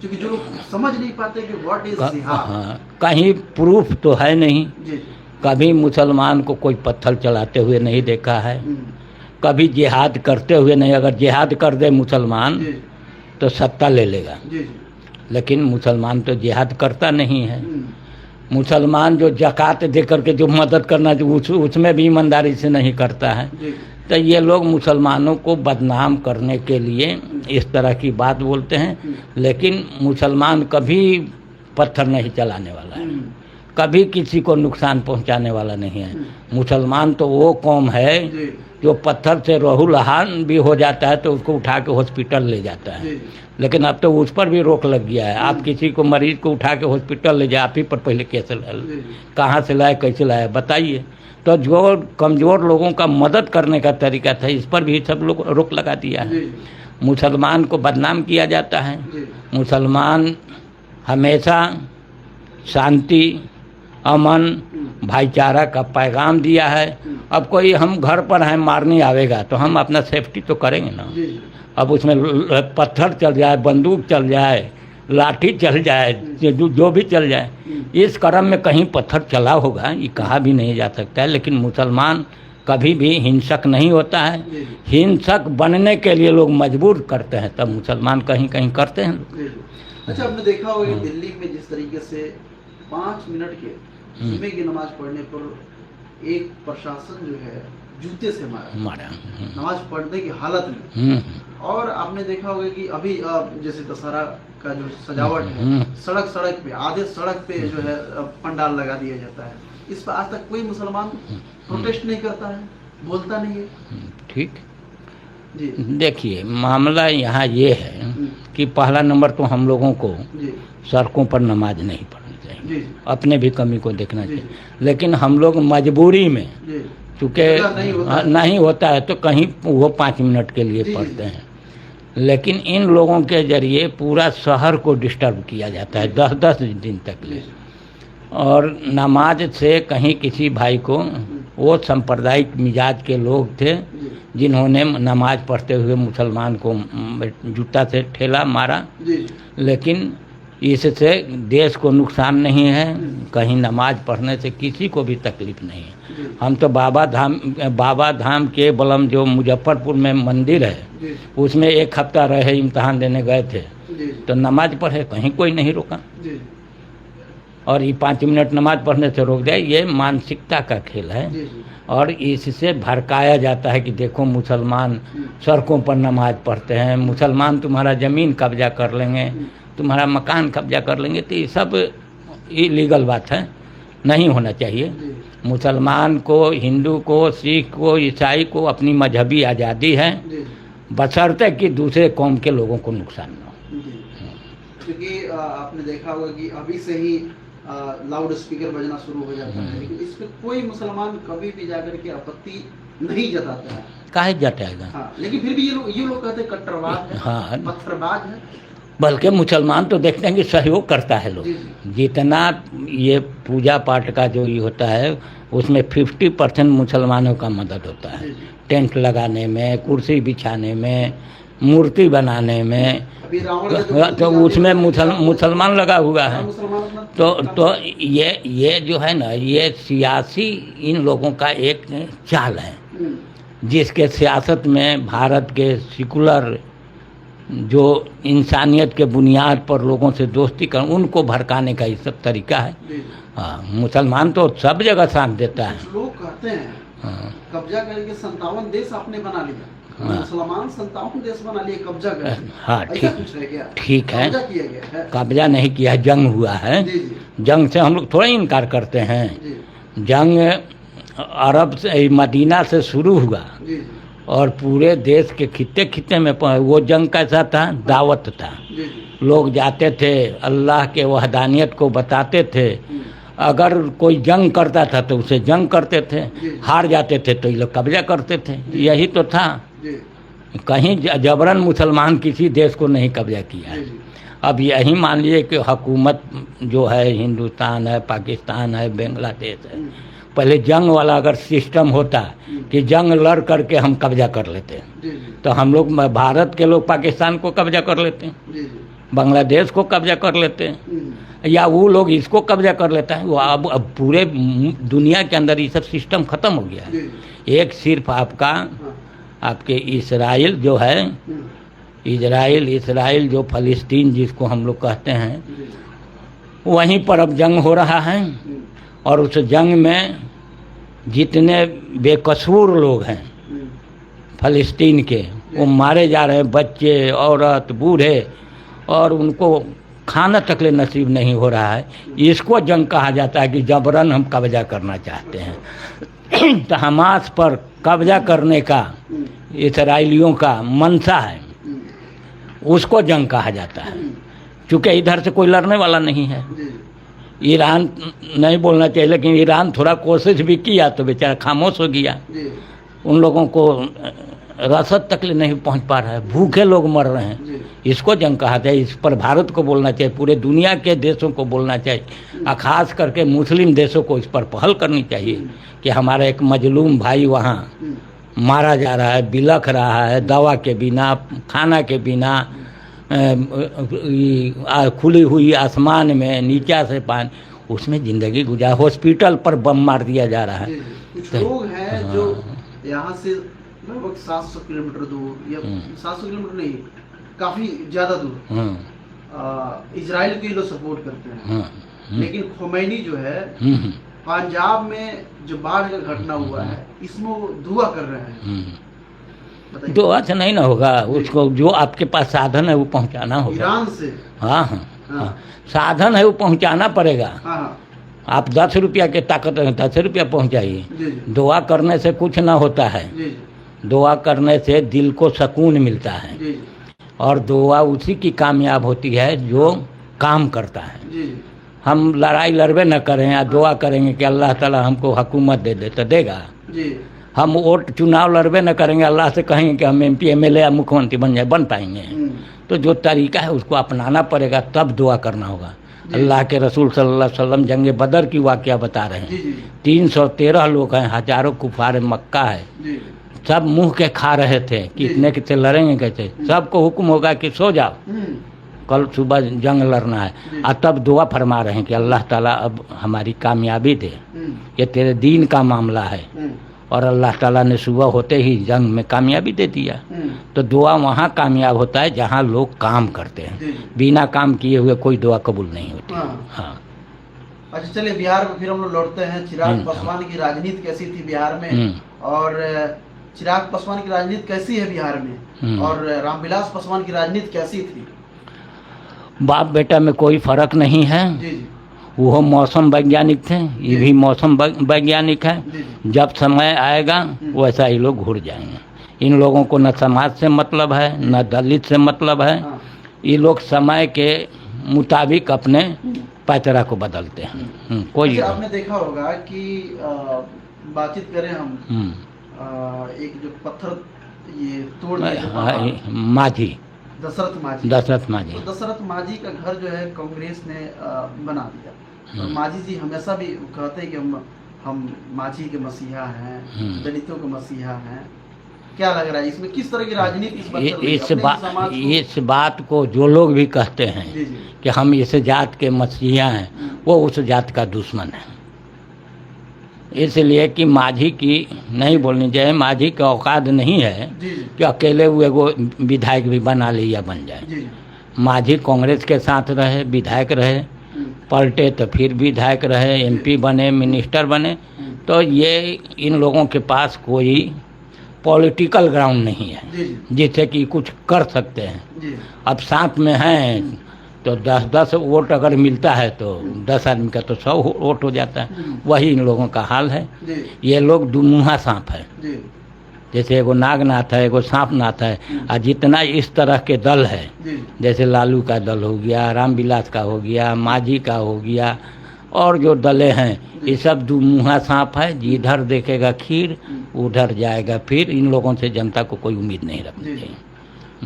क्योंकि जो लोग समझ नहीं पाते कि व्हाट इज जिहाद। हाँ, कहीं प्रूफ तो है नहीं। जी कभी मुसलमान को कोई पत्थर चलाते हुए नहीं देखा है, कभी जिहाद करते हुए नहीं। अगर जिहाद कर दे मुसलमान जी तो सत्ता ले लेगा, जी लेकिन मुसलमान तो जिहाद करता नहीं है। मुसलमान जो ज़कात दे करके जो मदद करना उसमें भी ईमानदारी से नहीं करता है। जी तो ये लोग मुसलमानों को बदनाम करने के लिए इस तरह की बात बोलते हैं, लेकिन मुसलमान कभी पत्थर नहीं चलाने वाला है, कभी किसी को नुकसान पहुंचाने वाला नहीं है। मुसलमान तो वो कौम है जी जो पत्थर से रोहुलहान भी हो जाता है तो उसको उठा के हॉस्पिटल ले जाता है, जी लेकिन अब तो उस पर भी रोक लग गया है। आप किसी को मरीज को उठा के हॉस्पिटल ले जाए, आप ही पर पहले कैसे लाए, कहाँ से लाए, कैसे लाए, बताइए। तो जो कमज़ोर लोगों का मदद करने का तरीका था, इस पर भी सब लोग रोक लगा दिया है। मुसलमान को बदनाम किया जाता है। मुसलमान हमेशा शांति, अमन, भाईचारा का पैगाम दिया है। अब कोई हम घर पर हैं, मारने आवेगा तो हम अपना सेफ्टी तो करेंगे ना। अब उसमें पत्थर चल जाए, बंदूक चल जाए, लाठी चल जाए, जो भी चल जाए, इस क्रम में कहीं पत्थर चला होगा ये कहा भी नहीं जा सकता है। लेकिन मुसलमान कभी भी हिंसक नहीं होता है। हिंसक बनने के लिए लोग मजबूर करते हैं, तब मुसलमान कहीं कहीं करते हैं। अच्छा, आपने देखा होगा कि दिल्ली में जिस तरीके से 5 मिनट के जुमे की नमाज पढ़ने पर एक प्रशासन जो है जूते से मारा नमाज पढ़ने की हालत में। और आपने देखा होगा कि अभी जैसे दशहरा का जो सजावट है, सड़क सड़क पे, आधे सड़क पे जो है पंडाल लगा दिया जाता है। इस पर आज तक कोई मुसलमान प्रोटेस्ट नहीं करता है, बोलता नहीं है। ठीक जी देखिए, मामला यहाँ ये है कि पहला नंबर तो हम लोगों को जी सड़कों पर नमाज नहीं पढ़नी चाहिए, जी अपने भी कमी को देखना चाहिए। लेकिन हम लोग मजबूरी में, जी चूँकि नहीं होता है तो कहीं वो 5 मिनट के लिए पढ़ते हैं। लेकिन इन लोगों के जरिए पूरा शहर को डिस्टर्ब किया जाता है 10-10 दिन तक ले। और नमाज से कहीं किसी भाई को, वो सांप्रदायिक मिजाज के लोग थे जिन्होंने नमाज पढ़ते हुए मुसलमान को जूता से ठेला मारा, लेकिन इससे देश को नुकसान नहीं है, कहीं नमाज पढ़ने से किसी को भी तकलीफ नहीं है। हम तो बाबा धाम के बलम जो मुजफ्फरपुर में मंदिर है, उसमें 1 हफ्ता रहे, इम्तहान देने गए थे तो नमाज पढ़े, कहीं कोई नहीं रोका। और ये 5 मिनट नमाज पढ़ने से रोक जाए, ये मानसिकता का खेल है। और इससे भड़काया जाता है कि देखो मुसलमान सड़कों पर नमाज पढ़ते हैं, मुसलमान तुम्हारा ज़मीन कब्जा कर लेंगे, तुम्हारा मकान कब्जा कर लेंगे। तो ये सब इलीगल बात है, नहीं होना चाहिए। मुसलमान को, हिंदू को, सिख को, ईसाई को अपनी मजहबी आज़ादी है, बशर्ते कि दूसरे कौम के लोगों को नुकसान न हो। क्योंकि आपने देखा होगा कि अभी से ही लाउड स्पीकर बजना शुरू हो जाता है, लेकिन इस पर कोई मुसलमान कभी भी जाकर के आपत्ति नहीं जताता है। काहे जताएगा? हाँ, लेकिन फिर भी ये लोग कहते हैं कट्टरवाद है, हाँ, पत्थरबाज है। बल्कि मुसलमान तो देखते हैं कि सहयोग करता है लोग। जितना ये पूजा पाठ का जो ये होता है, उसमें 50% मुसलमानों का मदद होता है। टेंट लगाने में, कुर्सी बिछाने में, मूर्ति बनाने में, तो उसमें मुसलमान लगा हुआ है। तो ये जो है ना, ये सियासी इन लोगों का एक चाल है, जिसके सियासत में भारत के सेकुलर जो इंसानियत के बुनियाद पर लोगों से दोस्ती कर, उनको भड़काने का ये सब तरीका है। हाँ, मुसलमान तो सब जगह साथ देता है। लोग कहते हैं कब्जा करके 57 देश आपने बना लिया, मुसलमान 57 देश बना लिए कब्जा कर। हाँ, ठीक है, कब्जा किया गया है, कब्जा नहीं किया, जंग हुआ है। जंग से हम लोग थोड़ा इनकार करते हैं। जंग अरब से मदीना से शुरू हुआ जी जी और पूरे देश के खित्ते खित्ते में वो जंग कैसा था, दावत था। जी जी लोग जाते थे, अल्लाह के वहदानियत को बताते थे। अगर कोई जंग करता था तो उसे जंग करते थे, हार जाते थे तो ये लोग कब्जा करते थे। यही तो था, जी कहीं जबरन मुसलमान किसी देश को नहीं कब्जा किया है। जी अब यही मान लिए कि हुकूमत जो है हिंदुस्तान है, पाकिस्तान है, बांग्लादेश है, पहले जंग वाला अगर सिस्टम होता कि जंग लड़ करके हम कब्जा कर लेते जी तो हम लोग, भारत के लोग पाकिस्तान को कब्जा कर लेते, जी जी बांग्लादेश को कब्जा कर लेते, या वो लोग इसको कब्जा कर लेता है। वो अब पूरे दुनिया के अंदर ये सब सिस्टम ख़त्म हो गया है। जी एक सिर्फ आपका हाँ आपके इसराइल जो है, इसराइल जो फ़लस्तीन जिसको हम लोग कहते हैं, जी वहीं पर अब जंग हो रहा है। और उस जंग में जितने बेकसूर लोग हैं फ़लस्तीन के, वो मारे जा रहे हैं, बच्चे, औरत, बूढ़े, और उनको खाना तक नसीब नहीं हो रहा है। इसको जंग कहा जाता है कि जबरन हम कब्जा करना चाहते हैं। तो हमास पर कब्जा करने का इसराइलियों का मंशा है, उसको जंग कहा जाता है। क्योंकि इधर से कोई लड़ने वाला नहीं है। ईरान नहीं बोलना चाहिए, लेकिन ईरान थोड़ा कोशिश भी किया तो बेचारा खामोश हो गया। उन लोगों को रसद तक नहीं पहुंच पा रहा है, भूखे लोग मर रहे हैं। इसको जंग कहा जाए। इस पर भारत को बोलना चाहिए, पूरे दुनिया के देशों को बोलना चाहिए, और ख़ास करके मुस्लिम देशों को इस पर पहल करनी चाहिए कि हमारा एक मजलूम भाई वहाँ मारा जा रहा है, बिलख रहा है, दवा के बिना, खाना के बिना, खुली हुई आसमान में नीचा से पानी, उसमें ज़िंदगी गुजार, हॉस्पिटल पर बम मार दिया जा रहा है। कुछ लोग हैं जो यहाँ से लगभग 700 किलोमीटर दूर, या 700 किलोमीटर नहीं, काफ़ी ज़्यादा दूर इजराइल को ये लोग सपोर्ट करते हैं। लेकिन खोमैनी जो है पंजाब में जो बाढ़ का घटना हुआ है, इसमें वो दुआ कर रहे हैं। दुआ से नहीं ना होगा, उसको जो आपके पास साधन है वो पहुंचाना होगा। ईरान से हाँ हाँ हाँ, साधन है वो पहुंचाना पड़ेगा। हाँ आप 10 रुपया के ताकत है, 10 रुपया पहुंचाइए। दुआ करने से कुछ ना होता है, दुआ करने से दिल को सुकून मिलता है, और दुआ उसी की कामयाब होती है जो काम करता है। हम लड़ाई लड़बे न करें या दुआ करेंगे कि अल्लाह ताला हमको हुकूमत दे दे, तो देगा। हम वोट चुनाव लड़बे न करेंगे, अल्लाह से कहेंगे कि हम MP MLA या मुख्यमंत्री बन पाएंगे। तो जो तरीका है उसको अपनाना पड़ेगा, तब दुआ करना होगा। अल्लाह के रसूल सल्लल्लाहु अलैहि वसल्लम जंग बदर की वाक़या बता रहे हैं। 313 लोग हैं, हजारों कुफार मक्का है, सब मुंह के खा रहे थे, कितने कितने लड़ेंगे कैसे। सबको हुक्म होगा कि सो जाओ, कल सुबह जंग लड़ना है। और तब दुआ फरमा रहे हैं कि अल्लाह ताला अब हमारी कामयाबी दे, ये तेरे दीन का मामला है। और अल्लाह ताला ने सुबह होते ही जंग में कामयाबी दे दिया। तो दुआ वहाँ कामयाब होता है जहाँ लोग काम करते हैं, बिना काम किए हुए कोई दुआ कबूल नहीं होती। हाँ। अच्छा चलिए, बिहार में फिर हम लोग लौटते हैं। चिराग पासवान की राजनीति कैसी थी बिहार में, और चिराग पासवान की राजनीति कैसी है बिहार में, और रामविलास पासवान की राजनीति कैसी थी? बाप बेटा में कोई फर्क नहीं है। वो मौसम वैज्ञानिक थे, ये भी मौसम वैज्ञानिक है। जब समय आएगा वैसा ही लोग घुर जाएंगे। इन लोगों को न समाज से मतलब है, न दलित से मतलब है। ये लोग समय के मुताबिक अपने पैतरा को बदलते हैं। कोई आपने देखा होगा कि बातचीत करें हम, एक जो पत्थर ये तोड़ माझी, दशरथ माझी। तो दशरथ माझी का घर जो है कांग्रेस ने बना दिया। और माझी जी हमेशा भी कहते हैं कि हम माझी के मसीहा हैं, दलितों के मसीहा हैं। क्या लग रहा है इसमें, किस तरह की राजनीति इस बात को जो लोग भी कहते हैं कि हम इस जात के मसीहा हैं, वो उस जात का दुश्मन है। इसलिए कि माझी की नहीं बोलनी चाहिए, माझी का औकात नहीं है कि अकेले हुए वो विधायक भी बना ले या बन जाए। माझी कांग्रेस के साथ रहे, विधायक रहे, पलटे तो फिर विधायक रहे, MP बने, मिनिस्टर बने। तो ये इन लोगों के पास कोई पॉलिटिकल ग्राउंड नहीं है जिससे कि कुछ कर सकते हैं। अब साथ में हैं तो 10-10 वोट अगर मिलता है तो 10 आदमी का तो 100 वोट हो जाता है। वही इन लोगों का हाल है। जी ये लोग दुमुहा सांप है, जी जैसे एगो नागनाथ है, एगो सांपनाथ है। और जितना इस तरह के दल है, जी जैसे लालू का दल हो गया, रामविलास का हो गया, मांझी का हो गया, और जो दलें हैं ये सब दुमुहा सांप है। जिधर देखेगा खीर उधर जाएगा फिर। इन लोगों से जनता को कोई उम्मीद नहीं रखनी जी। चाहिए।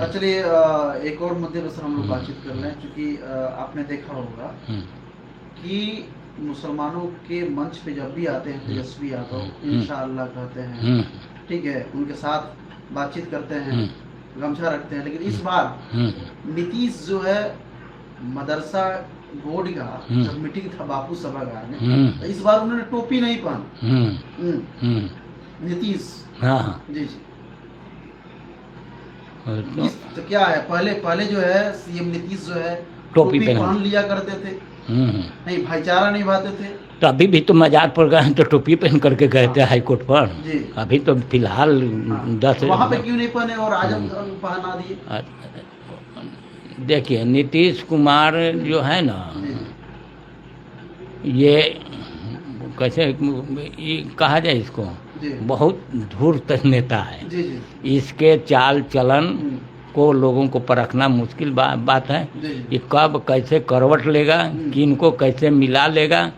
चलिए एक और मुद्दे पर सर हम लोग बातचीत कर लें, क्योंकि आपने देखा होगा कि मुसलमानों के मंच पे जब भी आते हैं तेजस्वी यादव इंशाअल्लाह कहते हैं, ठीक है, उनके साथ बातचीत करते हैं, गमछा रखते हैं। लेकिन इस बार नीतीश जो है मदरसा बोर्ड का जब मीटिंग था बापू सभागार में, तो इस बार उन्होंने टोपी नहीं पहनी नीतीश। हाँ जी जी। तो क्या है, पहले जो है सीएम नीतीश जो है टोपी पहन लिया करते थे, नहीं भाईचारा निभाते थे। तो अभी भी तो मजार पर गए तो टोपी पहन करके गए थे हाई कोर्ट पर। अभी तो फिलहाल 10 वहाँ पे क्यों नहीं पहने और आज पहना दिए? देखिए नीतीश कुमार जो है ना, ये कैसे ये कहा जाए इसको, बहुत धूर्त नेता है। जी जी। इसके चाल चलन को लोगों को परखना मुश्किल बात है कि कब कैसे करवट लेगा, किनको कैसे मिला लेगा।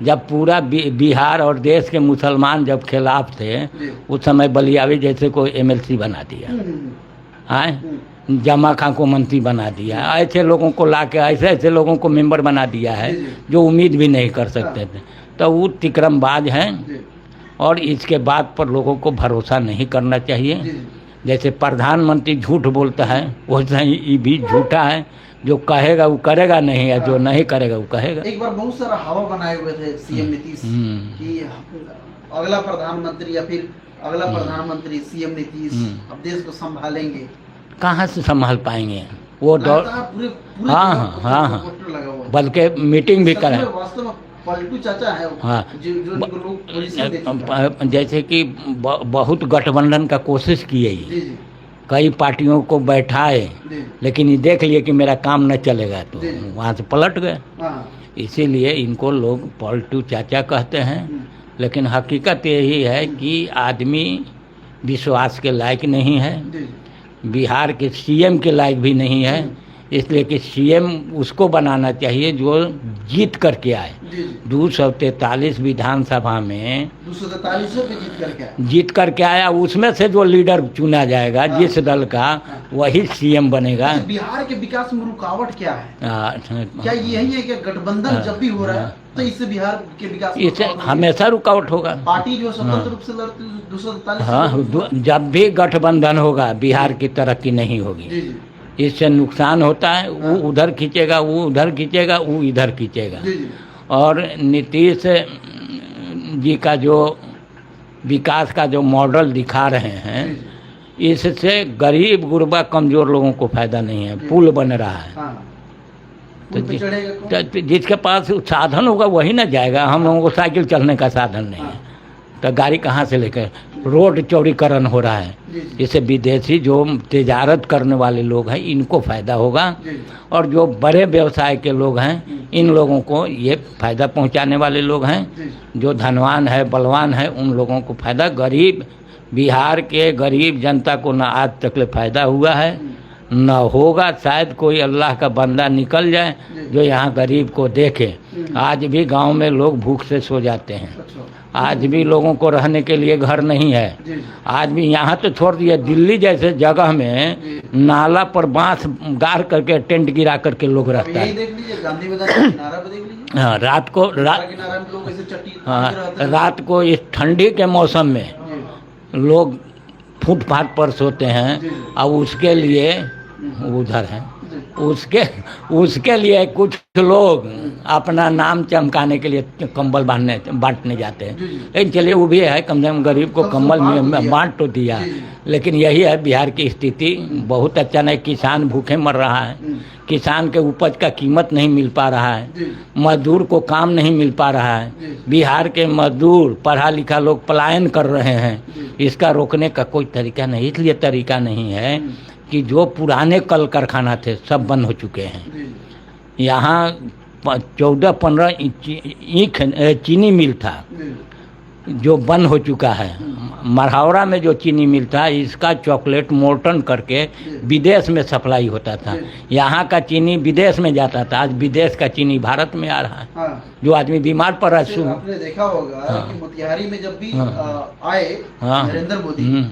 जब पूरा बिहार और देश के मुसलमान जब खिलाफ थे, उस समय बलियावी जैसे को एमएलसी बना दिया, हाँ, जमा खां को मंत्री बना दिया। ऐसे लोगों को लाके ऐसे लोगों को मेंबर बना दिया है जो उम्मीद भी नहीं कर सकते थे। तो वो तिकरमबाज हैं और इसके बाद पर लोगों को भरोसा नहीं करना चाहिए। जैसे प्रधानमंत्री झूठ बोलता है वैसे ही ये भी झूठा है। जो कहेगा वो करेगा नहीं, है जो नहीं करेगा वो कहेगा। एक बार बहुत सारा हवा बनाए हुए थे सीएम नीतीश कि अगला प्रधानमंत्री या फिर अगला प्रधानमंत्री सीएम नीतीश अब देश को संभालेंगे। कहाँ से संभाल पाएंगे वो दौर? हाँ, बल्कि मीटिंग भी करें। वास्तव में पलटू चाचा है। हाँ, जो लोग जैसे कि बहुत गठबंधन का कोशिश किए, कई पार्टियों को बैठाए, लेकिन ये देख लिए कि मेरा काम न चलेगा तो वहाँ से पलट गए। इसीलिए इनको लोग पलटू चाचा कहते हैं। लेकिन हकीकत यही है कि आदमी विश्वास के लायक नहीं है, बिहार के सीएम के लायक भी नहीं है। इसलिए कि सीएम उसको बनाना चाहिए जो जीत करके आए। 243 विधानसभा में 243 जीत करके आया, उसमें से जो लीडर चुना जाएगा जिस दल का, वही सीएम बनेगा। बिहार के विकास में रुकावट क्या है? क्या यही है कि गठबंधन जब भी हो रहा है तो इससे बिहार के विकास इससे हमेशा रुकावट होगा। पार्टी जो स्वतंत्र रूप से लड़ती 243, हाँ, जब भी गठबंधन होगा बिहार की तरक्की नहीं होगी। इससे नुकसान होता है। वो उधर खींचेगा, वो उधर खींचेगा, वो इधर खींचेगा। और नीतीश जी का जो विकास का जो मॉडल दिखा रहे हैं, इससे गरीब गुरबा कमज़ोर लोगों को फायदा नहीं है। पुल बन रहा है तो जिसके पास साधन होगा वही ना जाएगा। हम लोगों को साइकिल चलने का साधन नहीं है तो गाड़ी कहाँ से लेकर? रोड चौड़ीकरण हो रहा है, इससे विदेशी जो तिजारत करने वाले लोग हैं इनको फ़ायदा होगा। और जो बड़े व्यवसाय के लोग हैं इन लोगों को ये फ़ायदा पहुंचाने वाले लोग हैं। जो धनवान है, बलवान है, उन लोगों को फ़ायदा। गरीब बिहार के गरीब जनता को ना आज तक ले फ़ायदा हुआ है, न होगा। शायद कोई अल्लाह का बंदा निकल जाए जो यहाँ गरीब को देखे। आज भी गांव में लोग भूख से सो जाते हैं। आज भी लोगों को रहने के लिए घर नहीं है। आज भी यहाँ तो छोड़ दिए, दिल्ली जैसे जगह में नाला पर बांस गाड़ करके टेंट गिरा करके लोग रहता है। हाँ, रात को इस ठंडी के मौसम में लोग फुटपाथ पर सोते हैं। और उसके लिए उधर है, उसके लिए कुछ लोग अपना नाम चमकाने के लिए कंबल बांटने जाते हैं। लेकिन चलिए वो भी है, कम से कम गरीब को कंबल में बांट तो दिया। लेकिन यही है बिहार की स्थिति। बहुत अच्छा नहीं, किसान भूखे मर रहा है, किसान के उपज का कीमत नहीं मिल पा रहा है, मजदूर को काम नहीं मिल पा रहा है। बिहार के मजदूर पढ़ा लिखा लोग पलायन कर रहे हैं। इसका रोकने का कोई तरीका नहीं। इसलिए तरीका नहीं है कि जो पुराने कल कारखाना थे सब बंद हो चुके हैं। यहाँ 14-15 ईख चीनी मिल था जो बंद हो चुका है। मरहावरा में जो चीनी मिल था, इसका चॉकलेट मोल्टन करके विदेश में सप्लाई होता था। यहाँ का चीनी विदेश में जाता था, आज विदेश का चीनी भारत में आ रहा है। हाँ। जो आदमी बीमार पड़ रहा है। आपने देखा होगा कि मोतिहारी में जब भी आए नरेंद्र मोदी,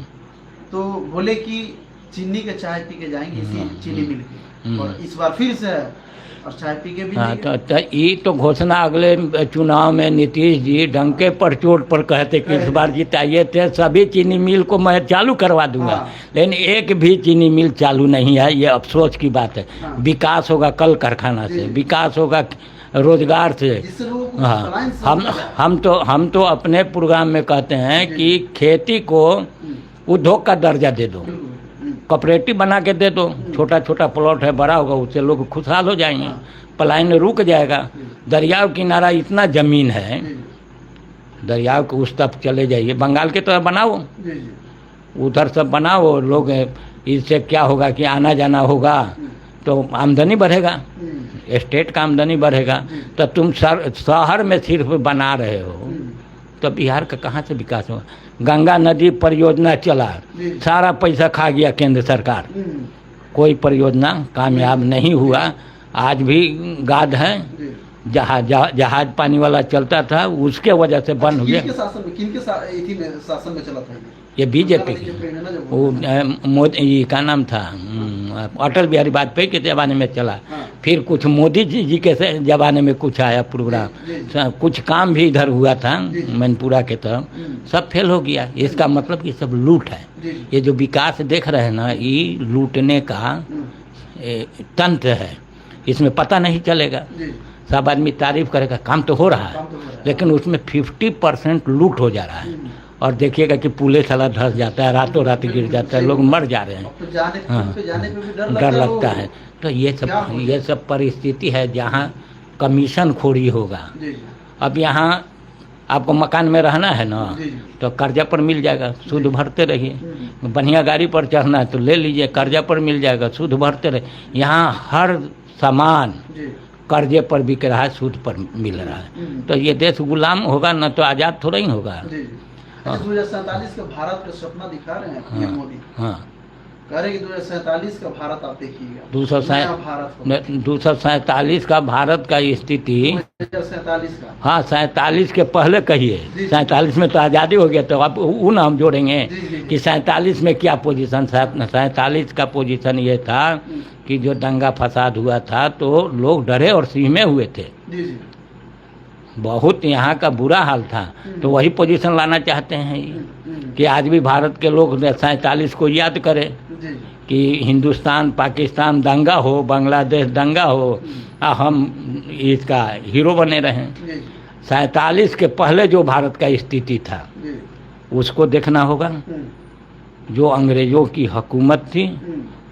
तो बोले कि चीनी का चाय पी के जाएंगे इसी चीनी मिल के, और इस बार फिर से और चाय पी के भी हाँ, तो ये तो घोषणा अगले चुनाव में नीतीश जी डंके पर चोट पर कहते कि इस बार जिताइए थे सभी चीनी मिल को मैं चालू करवा दूंगा। हाँ। लेकिन एक भी चीनी मिल चालू नहीं है, ये अफसोस की बात है। हाँ। विकास होगा कल कारखाना से, विकास होगा रोजगार से। हाँ, हम तो अपने प्रोग्राम में कहते हैं कि खेती को उद्योग का दर्जा दे दो, कोऑपरेटिव बना के दे दो। छोटा छोटा प्लॉट है, बड़ा होगा, उससे लोग खुशहाल हो जाएंगे, पलायन रुक जाएगा। दरिया किनारा इतना ज़मीन है, दरिया के उस तरफ चले जाइए, बंगाल के तरफ बनाओ, उधर सब बनाओ। लोग इससे क्या होगा कि आना जाना होगा तो आमदनी बढ़ेगा, स्टेट का आमदनी बढ़ेगा। तो तुम शहर में सिर्फ बना रहे हो तो बिहार का कहाँ से विकास होगा। गंगा नदी परियोजना चला, सारा पैसा खा गया केंद्र सरकार, कोई परियोजना कामयाब नहीं हुआ। आज भी गाद है, जहाज पानी वाला चलता था, उसके वजह से बंद हो गया। किनके शासन में चला था ये बीजेपी की, वो मोदी का नाम था, अटल बिहारी वाजपेयी के ज़माने में चला। हाँ। फिर कुछ मोदी जी के ज़माने में कुछ आया प्रोग्राम, कुछ काम भी इधर हुआ था मैनपुरा के तरफ, सब फेल हो गया। इसका मतलब कि सब लूट है। ये जो विकास देख रहे हैं ना, ये लूटने का तंत्र है, इसमें पता नहीं चलेगा। सब आदमी तारीफ करेगा, काम तो हो रहा है, लेकिन उसमें 50% लूट हो जा रहा है। और देखिएगा कि पुलिस वाला धस जाता है, रातों रात गिर जाता है, लोग मर जा रहे हैं। हाँ, डर लगता है। तो ये सब परिस्थिति है जहाँ कमीशन खोरी होगा। अब यहाँ आपको मकान में रहना है ना, तो कर्जा पर मिल जाएगा, सूद भरते रहिए। बढ़िया गाड़ी पर चढ़ना है तो ले लीजिए, कर्जा पर मिल जाएगा, सूद भरते रहिए। यहाँ हर सामान कर्जे पर बिक रहा है, सूद पर मिल रहा है। तो ये देश गुलाम होगा ना तो आज़ाद थोड़ा ही होगा। 2047 का भारत का सपना दिखा रहे हैं पीएम मोदी। हाँ, कह रहे कि 2047 का भारत आप देखिएगा, 247 का भारत का स्थिति 2047 का। हाँ, 47 के पहले कहिए, 47 में तो आज़ादी हो गया, तो आप वो नाम जोड़ेंगे कि 47 में क्या पोजीशन था। 47 का पोजीशन ये था कि जो दंगा फसाद हुआ था तो लोग डरे और सीमे हुए थे, बहुत यहाँ का बुरा हाल था। तो वही पोजीशन लाना चाहते हैं कि आज भी भारत के लोग 47 को याद करें कि हिंदुस्तान पाकिस्तान दंगा हो, बांग्लादेश दंगा हो, हम इसका हीरो बने रहें। 47 के पहले जो भारत का स्थिति था उसको देखना होगा, जो अंग्रेज़ों की हुकूमत थी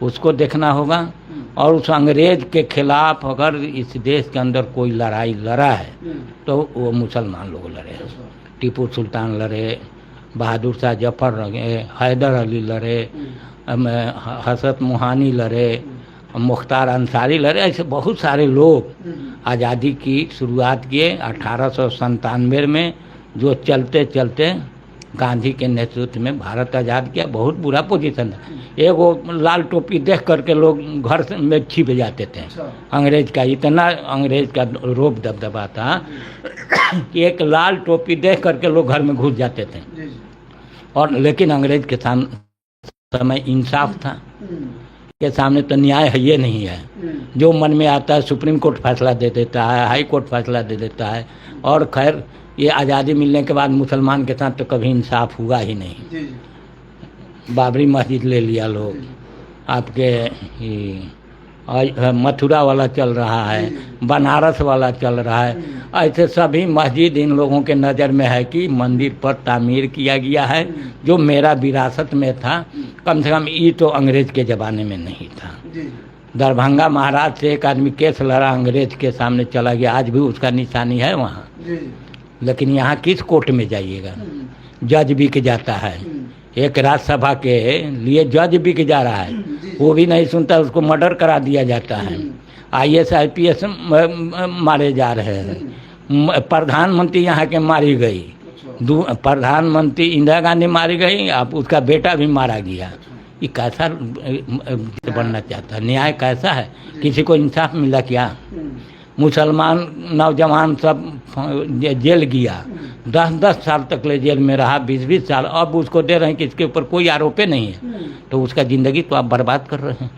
उसको देखना होगा। और उस अंग्रेज के खिलाफ अगर इस देश के अंदर कोई लड़ाई लड़ा है तो वो मुसलमान लोग लड़े। टीपू सुल्तान लड़े, बहादुर शाह जफर लड़े, हैदर अली लड़े, हसरत मोहानी लड़े, मुख्तार अंसारी लड़े। ऐसे बहुत सारे लोग आज़ादी की शुरुआत किए 1897 में, जो चलते चलते गांधी के नेतृत्व में भारत आज़ाद किया। बहुत बुरा पोजीशन था। एक वो लाल टोपी देख करके लोग घर में छिप जाते थे। अंग्रेज का इतना अंग्रेज का रोब दबदबा था कि एक लाल टोपी देख करके लोग घर में घुस जाते थे। और लेकिन अंग्रेज के समय इंसाफ था, के सामने तो न्याय है ये नहीं है। जो मन में आता है सुप्रीम कोर्ट फैसला दे देता है, हाई कोर्ट फैसला दे देता है। और खैर ये आज़ादी मिलने के बाद मुसलमान के साथ तो कभी इंसाफ हुआ ही नहीं। बाबरी मस्जिद ले लिया लोग, आपके मथुरा वाला चल रहा है, बनारस वाला चल रहा है। ऐसे सभी मस्जिद इन लोगों के नज़र में है कि मंदिर पर तामीर किया गया है, जो मेरा विरासत में था। कम से कम ये तो अंग्रेज के ज़माने में नहीं था। दरभंगा महाराज से एक आदमी केस लड़ा, अंग्रेज के सामने चला गया, आज भी उसका निशानी है वहाँ। लेकिन यहाँ किस कोर्ट में जाइएगा, जज बिक जाता है। एक राज्यसभा के लिए जज बिक जा रहा है, वो भी नहीं सुनता, उसको मर्डर करा दिया जाता है। IAS IPS मारे जा रहे हैं, प्रधानमंत्री यहाँ के मारी गई, प्रधानमंत्री इंदिरा गांधी मारी गई, अब उसका बेटा भी मारा गया। ये कैसा बनना चाहता है? न्याय कैसा है? किसी को इंसाफ मिला क्या? मुसलमान नौजवान सब जेल गया, 10-10 साल तक ले जेल में रहा, 20-20 साल, अब उसको दे रहे हैं कि इसके ऊपर कोई आरोप नहीं है, तो उसका ज़िंदगी तो आप बर्बाद कर रहे हैं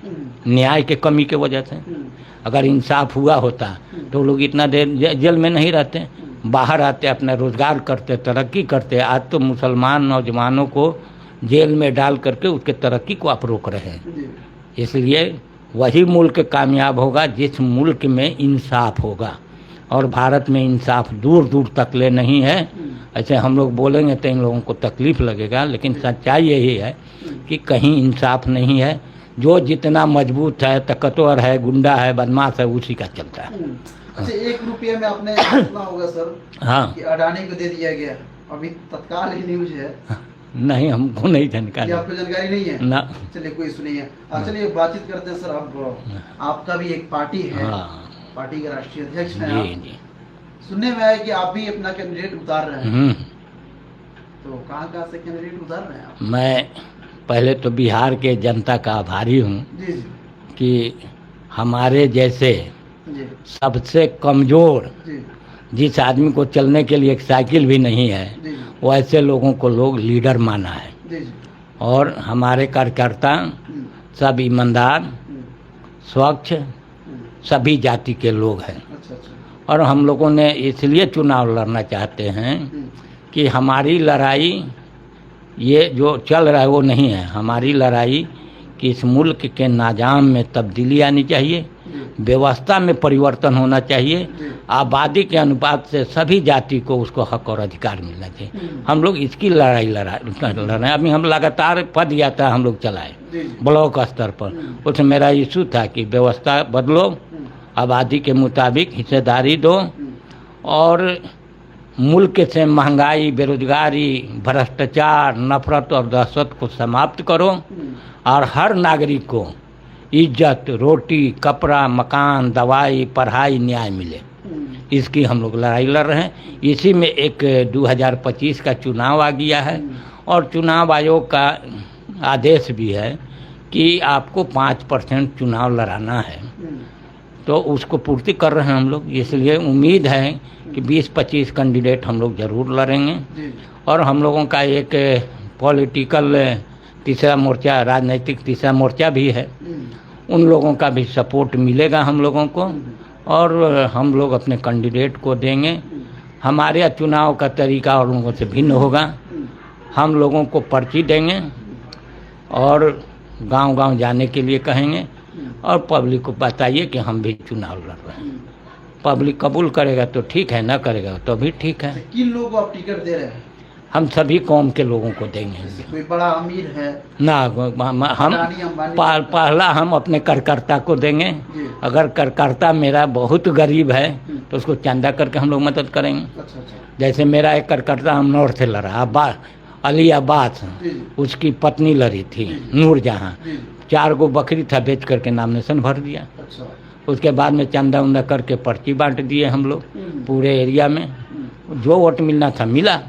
न्याय के कमी के वजह से। अगर इंसाफ हुआ होता तो लोग इतना देर जेल में नहीं रहते, बाहर आते, अपना रोज़गार करते, तरक्की करते। आज तो मुसलमान नौजवानों को जेल में डाल करके उसके तरक्की को आप रोक रहे हैं। इसलिए वही मुल्क कामयाब होगा जिस मुल्क में इंसाफ होगा, और भारत में इंसाफ दूर दूर तक ले नहीं है। ऐसे हम लोग बोलेंगे तो इन लोगों को तकलीफ़ लगेगा, लेकिन सच्चाई यही है कि कहीं इंसाफ नहीं है। जो जितना मजबूत है, ताकतवर है, गुंडा है, बदमाश है, उसी का चलता है। अच्छा, 1 रुपये में आपने सुना होगा सर, हाँ, कि अडानी को दे दिया गया, अभी तत्काल ही न्यूज है। नहीं, हमको नहीं जानकारी, आपको जानकारी नहीं है ना। चलिए, कोई इशू नहीं है। चलिए बातचीत करते हैं सर। अब आपका भी एक पार्टी है, पार्टी के राष्ट्रीय अध्यक्ष हैं आप। जी। सुनने में आया कि आप भी अपना कैंडिडेट उतार रहे हैं, तो कहाँ से कैंडिडेट उतार रहे हैं आप? मैं पहले तो बिहार के जनता का आभारी हूँ कि हमारे जैसे सबसे कमज़ोर, जिस आदमी को चलने के लिए एक साइकिल भी नहीं है, वैसे लोगों को लोग लीडर माना है। और हमारे कार्यकर्ता सब ईमानदार, स्वच्छ, सभी जाति के लोग हैं। और हम लोगों ने इसलिए चुनाव लड़ना चाहते हैं कि हमारी लड़ाई ये जो चल रहा है वो नहीं है। हमारी लड़ाई कि इस मुल्क के निज़ाम में तब्दीली आनी चाहिए, व्यवस्था में परिवर्तन होना चाहिए, आबादी के अनुपात से सभी जाति को उसको हक और अधिकार मिलना चाहिए। हम लोग इसकी लड़ाई लड़ रहे हैं। अभी हम लगातार पद यात्रा हम लोग चलाए ब्लॉक स्तर पर। उसमें मेरा इशू था कि व्यवस्था बदलो, आबादी के मुताबिक हिस्सेदारी दो, और मुल्क से महंगाई, बेरोजगारी, भ्रष्टाचार, नफरत और दहशत को समाप्त करो, और हर नागरिक को इज्जत, रोटी, कपड़ा, मकान, दवाई, पढ़ाई, न्याय मिले। इसकी हम लोग लड़ाई लड़ रहे हैं। इसी में एक 2025 का चुनाव आ गया है, और चुनाव आयोग का आदेश भी है कि आपको 5% चुनाव लड़ाना है, तो उसको पूर्ति कर रहे हैं हम लोग। इसलिए उम्मीद है कि 20-25 कैंडिडेट हम लोग ज़रूर लड़ेंगे। और हम लोगों का एक पॉलिटिकल तीसरा मोर्चा, राजनीतिक तीसरा मोर्चा भी है, उन लोगों का भी सपोर्ट मिलेगा हम लोगों को, और हम लोग अपने कैंडिडेट को देंगे। हमारे चुनाव का तरीका और लोगों से भिन्न होगा। हम लोगों को पर्ची देंगे और गांव-गांव जाने के लिए कहेंगे, और पब्लिक को बताइए कि हम भी चुनाव लड़ रहे हैं। पब्लिक कबूल करेगा तो ठीक है, ना करेगा तो भी ठीक है। किन लोगों को आप टिकट दे रहे हैं? हम सभी कौम के लोगों को देंगे। कोई बड़ा अमीर है ना, हम पहला हम अपने कार्यकर्ता को देंगे। अगर कार्यकर्ता मेरा बहुत गरीब है तो उसको चंदा करके हम लोग मदद करेंगे। जैसे मेरा एक कार्यकर्ता हम नॉर्थ से लड़ा, अली अब्बास, उसकी पत्नी लड़ी थी नूरजहां, 4 गो बकरी था, बेच करके नॉमिनेशन भर दिया। उसके बाद में चंदा उंदा करके पर्ची बांट दिए हम लोग पूरे एरिया में, जो वोट मिलना था मिला।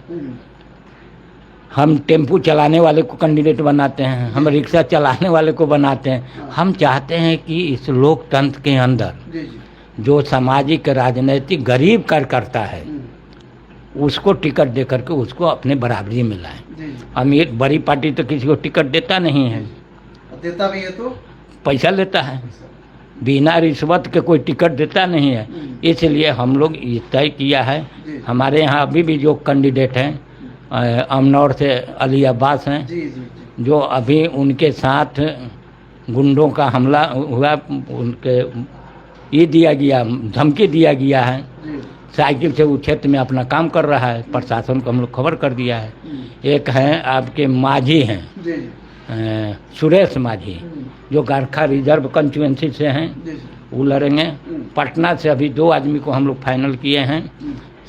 हम टेम्पू चलाने वाले को कैंडिडेट बनाते हैं, हम रिक्शा चलाने वाले को बनाते हैं। हम चाहते हैं कि इस लोकतंत्र के अंदर जो सामाजिक राजनीतिक गरीब कार्यकर्ता है उसको टिकट दे करके उसको अपने बराबरी में लाएं। अमीर बड़ी पार्टी तो किसी को टिकट देता नहीं है, देता भी है तो पैसा लेता है, बिना रिश्वत के कोई टिकट देता नहीं है। इसलिए हम लोग ये तय किया है, हमारे यहाँ अभी भी जो कैंडिडेट हैं अमनौर से अली अब्बास हैं, जो अभी उनके साथ गुंडों का हमला हुआ, उनके ये दिया गया, धमकी दिया गया है, साइकिल से वो क्षेत्र में अपना काम कर रहा है, प्रशासन को हम लोग खबर कर दिया है। एक हैं आपके माझी हैं, सुरेश माझी, जो गारखा रिजर्व कंस्टिट्यूएंसी से हैं, वो लड़ेंगे। पटना से अभी 2 आदमी को हम लोग फाइनल किए हैं,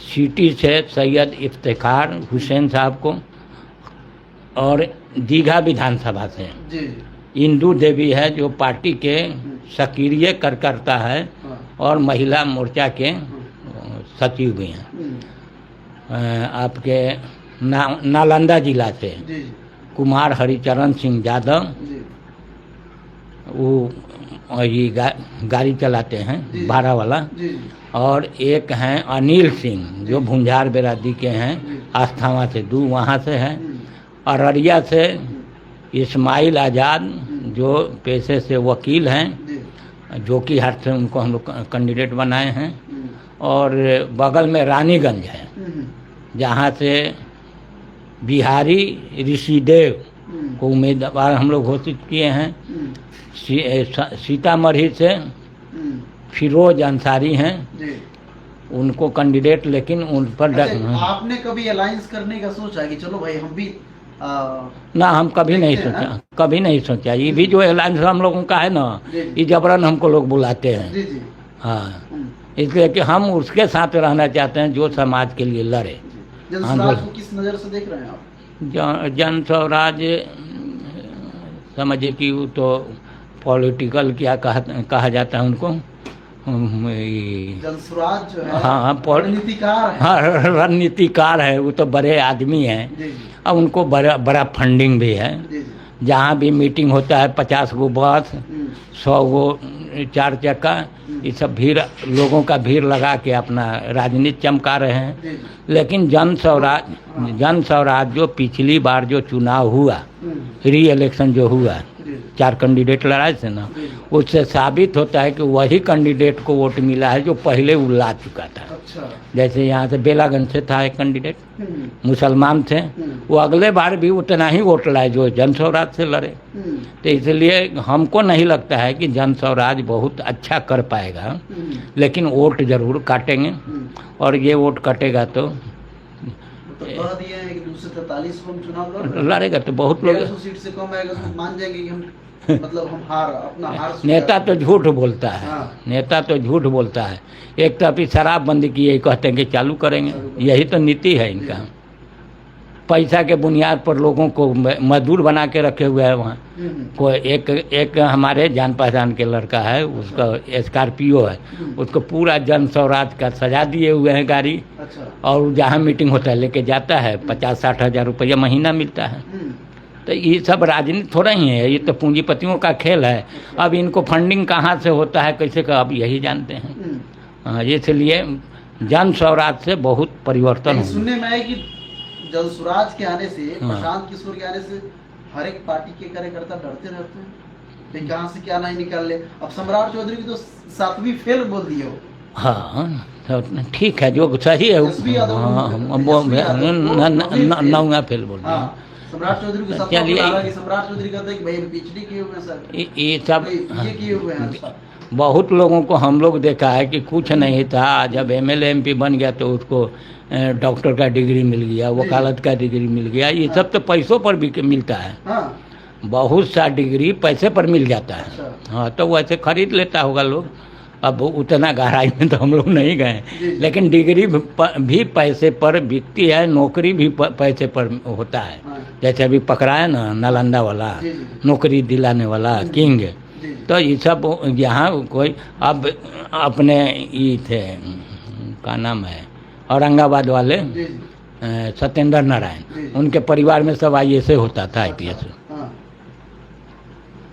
सिटी से सैयद इफ्तिखार हुसैन साहब को, और दीघा विधानसभा से इंदू देवी है, जो पार्टी के सक्रिय कार्यकर्ता है, और महिला मोर्चा के सचिव भी हैं। आपके नालंदा जिला से जी कुमार हरिचरण सिंह यादव, जी वो ये गाड़ी चलाते हैं जी। भाड़ा वाला। जी और एक हैं अनिल सिंह जो भुंजार बेरादी के हैं, आस्थावा से दूर वहाँ से हैं। अररिया से इस्माइल आज़ाद जो पेशे से वकील हैं, जी जो कि हर से उनको हम लोग कैंडिडेट बनाए हैं। और बगल में रानीगंज है जहाँ से बिहारी ऋषिदेव को उम्मीदवार हम लोग घोषित किए हैं। सीतामढ़ी से फिरोज अंसारी हैं, जी। उनको कैंडिडेट, लेकिन उन पर अच्छा, आपने कभी अलायंस करने का सोचा कि चलो भाई हम भी ना, हम कभी नहीं देखते हैं, सोचा, कभी नहीं सोचा। ये भी जो अलायंस हम लोगों का है ना, जी। ये जबरन हमको लोग बुलाते हैं। जी जी हाँ, इसलिए कि हम उसके साथ रहना चाहते हैं जो समाज के लिए लड़े। जनसुराज को किस नज़र से देख रहे हैं आप? जन स्वराज समझिए कि वो तो पॉलिटिकल क्या कहा जाता है उनको, जनसुराज जो है हाँ रणनीतिकार है। हाँ, रणनीतिकार है, वो तो बड़े आदमी हैं। जी जी अब उनको बड़ा फंडिंग भी है। जी जी जहाँ भी मीटिंग होता है 50 गो बस, 100 गो 4 चक्का, ये सब भीड़, लोगों का भीड़ लगा के अपना राजनीति चमका रहे हैं। जी लेकिन जन स्वराज जो पिछली बार जो चुनाव हुआ, री इलेक्शन जो हुआ, जी 4 कैंडिडेट लड़ाए थे ना, उससे साबित होता है कि वही कैंडिडेट को वोट मिला है जो पहले वो ला चुका था। अच्छा। जैसे यहाँ से बेलागंज से था एक कैंडिडेट, मुसलमान थे, वो अगले बार भी उतना ही वोट लाए जो जन स्वराज से लड़े। तो इसलिए हमको नहीं लगता है कि जन स्वराज बहुत अच्छा कर पाएगा, लेकिन वोट जरूर काटेंगे। और ये वोट कटेगा तो कह दिए हैं कि 243 को हम चुनाव लड़ेगा तो बहुत लोग। 150 सीट से कम आएगा तो मान जाएंगे कि हम मतलब हम अपना हार नेता तो झूठ बोलता है। हाँ। नेता तो झूठ बोलता है। एक तो अभी शराबबंदी की यही कहते हैं कि चालू करेंगे, यही तो नीति है इनका। पैसा के बुनियाद पर लोगों को मजदूर बना के रखे हुए हैं वहाँ। कोई एक हमारे जान पहचान के लड़का है, उसका स्कॉर्पियो है, उसको पूरा जन स्वराज का सजा दिए हुए हैं गाड़ी। अच्छा। और जहाँ मीटिंग होता है लेके जाता है, 50-60 हज़ार रुपया महीना मिलता है। तो ये सब राजनीति थोड़ा ही है, ये तो पूंजीपतियों का खेल है। अब इनको फंडिंग कहाँ से होता है, कैसे का, अब यही जानते हैं। हाँ, इसलिए जन स्वराज से बहुत परिवर्तन हो। सुनने में आया कि जनसुराज के आने से, प्रशांत किशोर के आने से हर एक पार्टी के कार्यकर्ता डरते रहते हैं कि कहाँ से क्या नहीं निकाल ले। अब सम्राट चौधरी की तो 7वीं फेल बोल दिए हो। हाँ तो ठीक है, जो सही है। नौवा फेल बोल दिया। सम्राट चौधरी के साथ चलिए, सम्राट चौधरी कहते हैं कि भाई पीएचडी किए हुए हैं सर, ये सब ये किए हुए हैं। बहुत लोगों को हम लोग देखा है कि कुछ नहीं था, जब एमएलए एमपी बन गया तो उसको डॉक्टर का डिग्री मिल गया, वकालत का डिग्री मिल गया। ये सब तो पैसों पर भी मिलता है। बहुत सा डिग्री पैसे पर मिल जाता है। हाँ, तो वैसे खरीद लेता होगा लोग। अब उतना गहराई में तो हम लोग नहीं गए, लेकिन डिग्री भी पैसे पर बिकती है, नौकरी भी पैसे पर होता है। जैसे अभी पकड़ाया ना नालंदा वाला, नौकरी दिलाने वाला किंग, तो ये सब यहाँ कोई अब अपने ये थे, क्या नाम है, औरंगाबाद वाले सत्येंद्र नारायण, उनके परिवार में सब IAS होता था, IPS।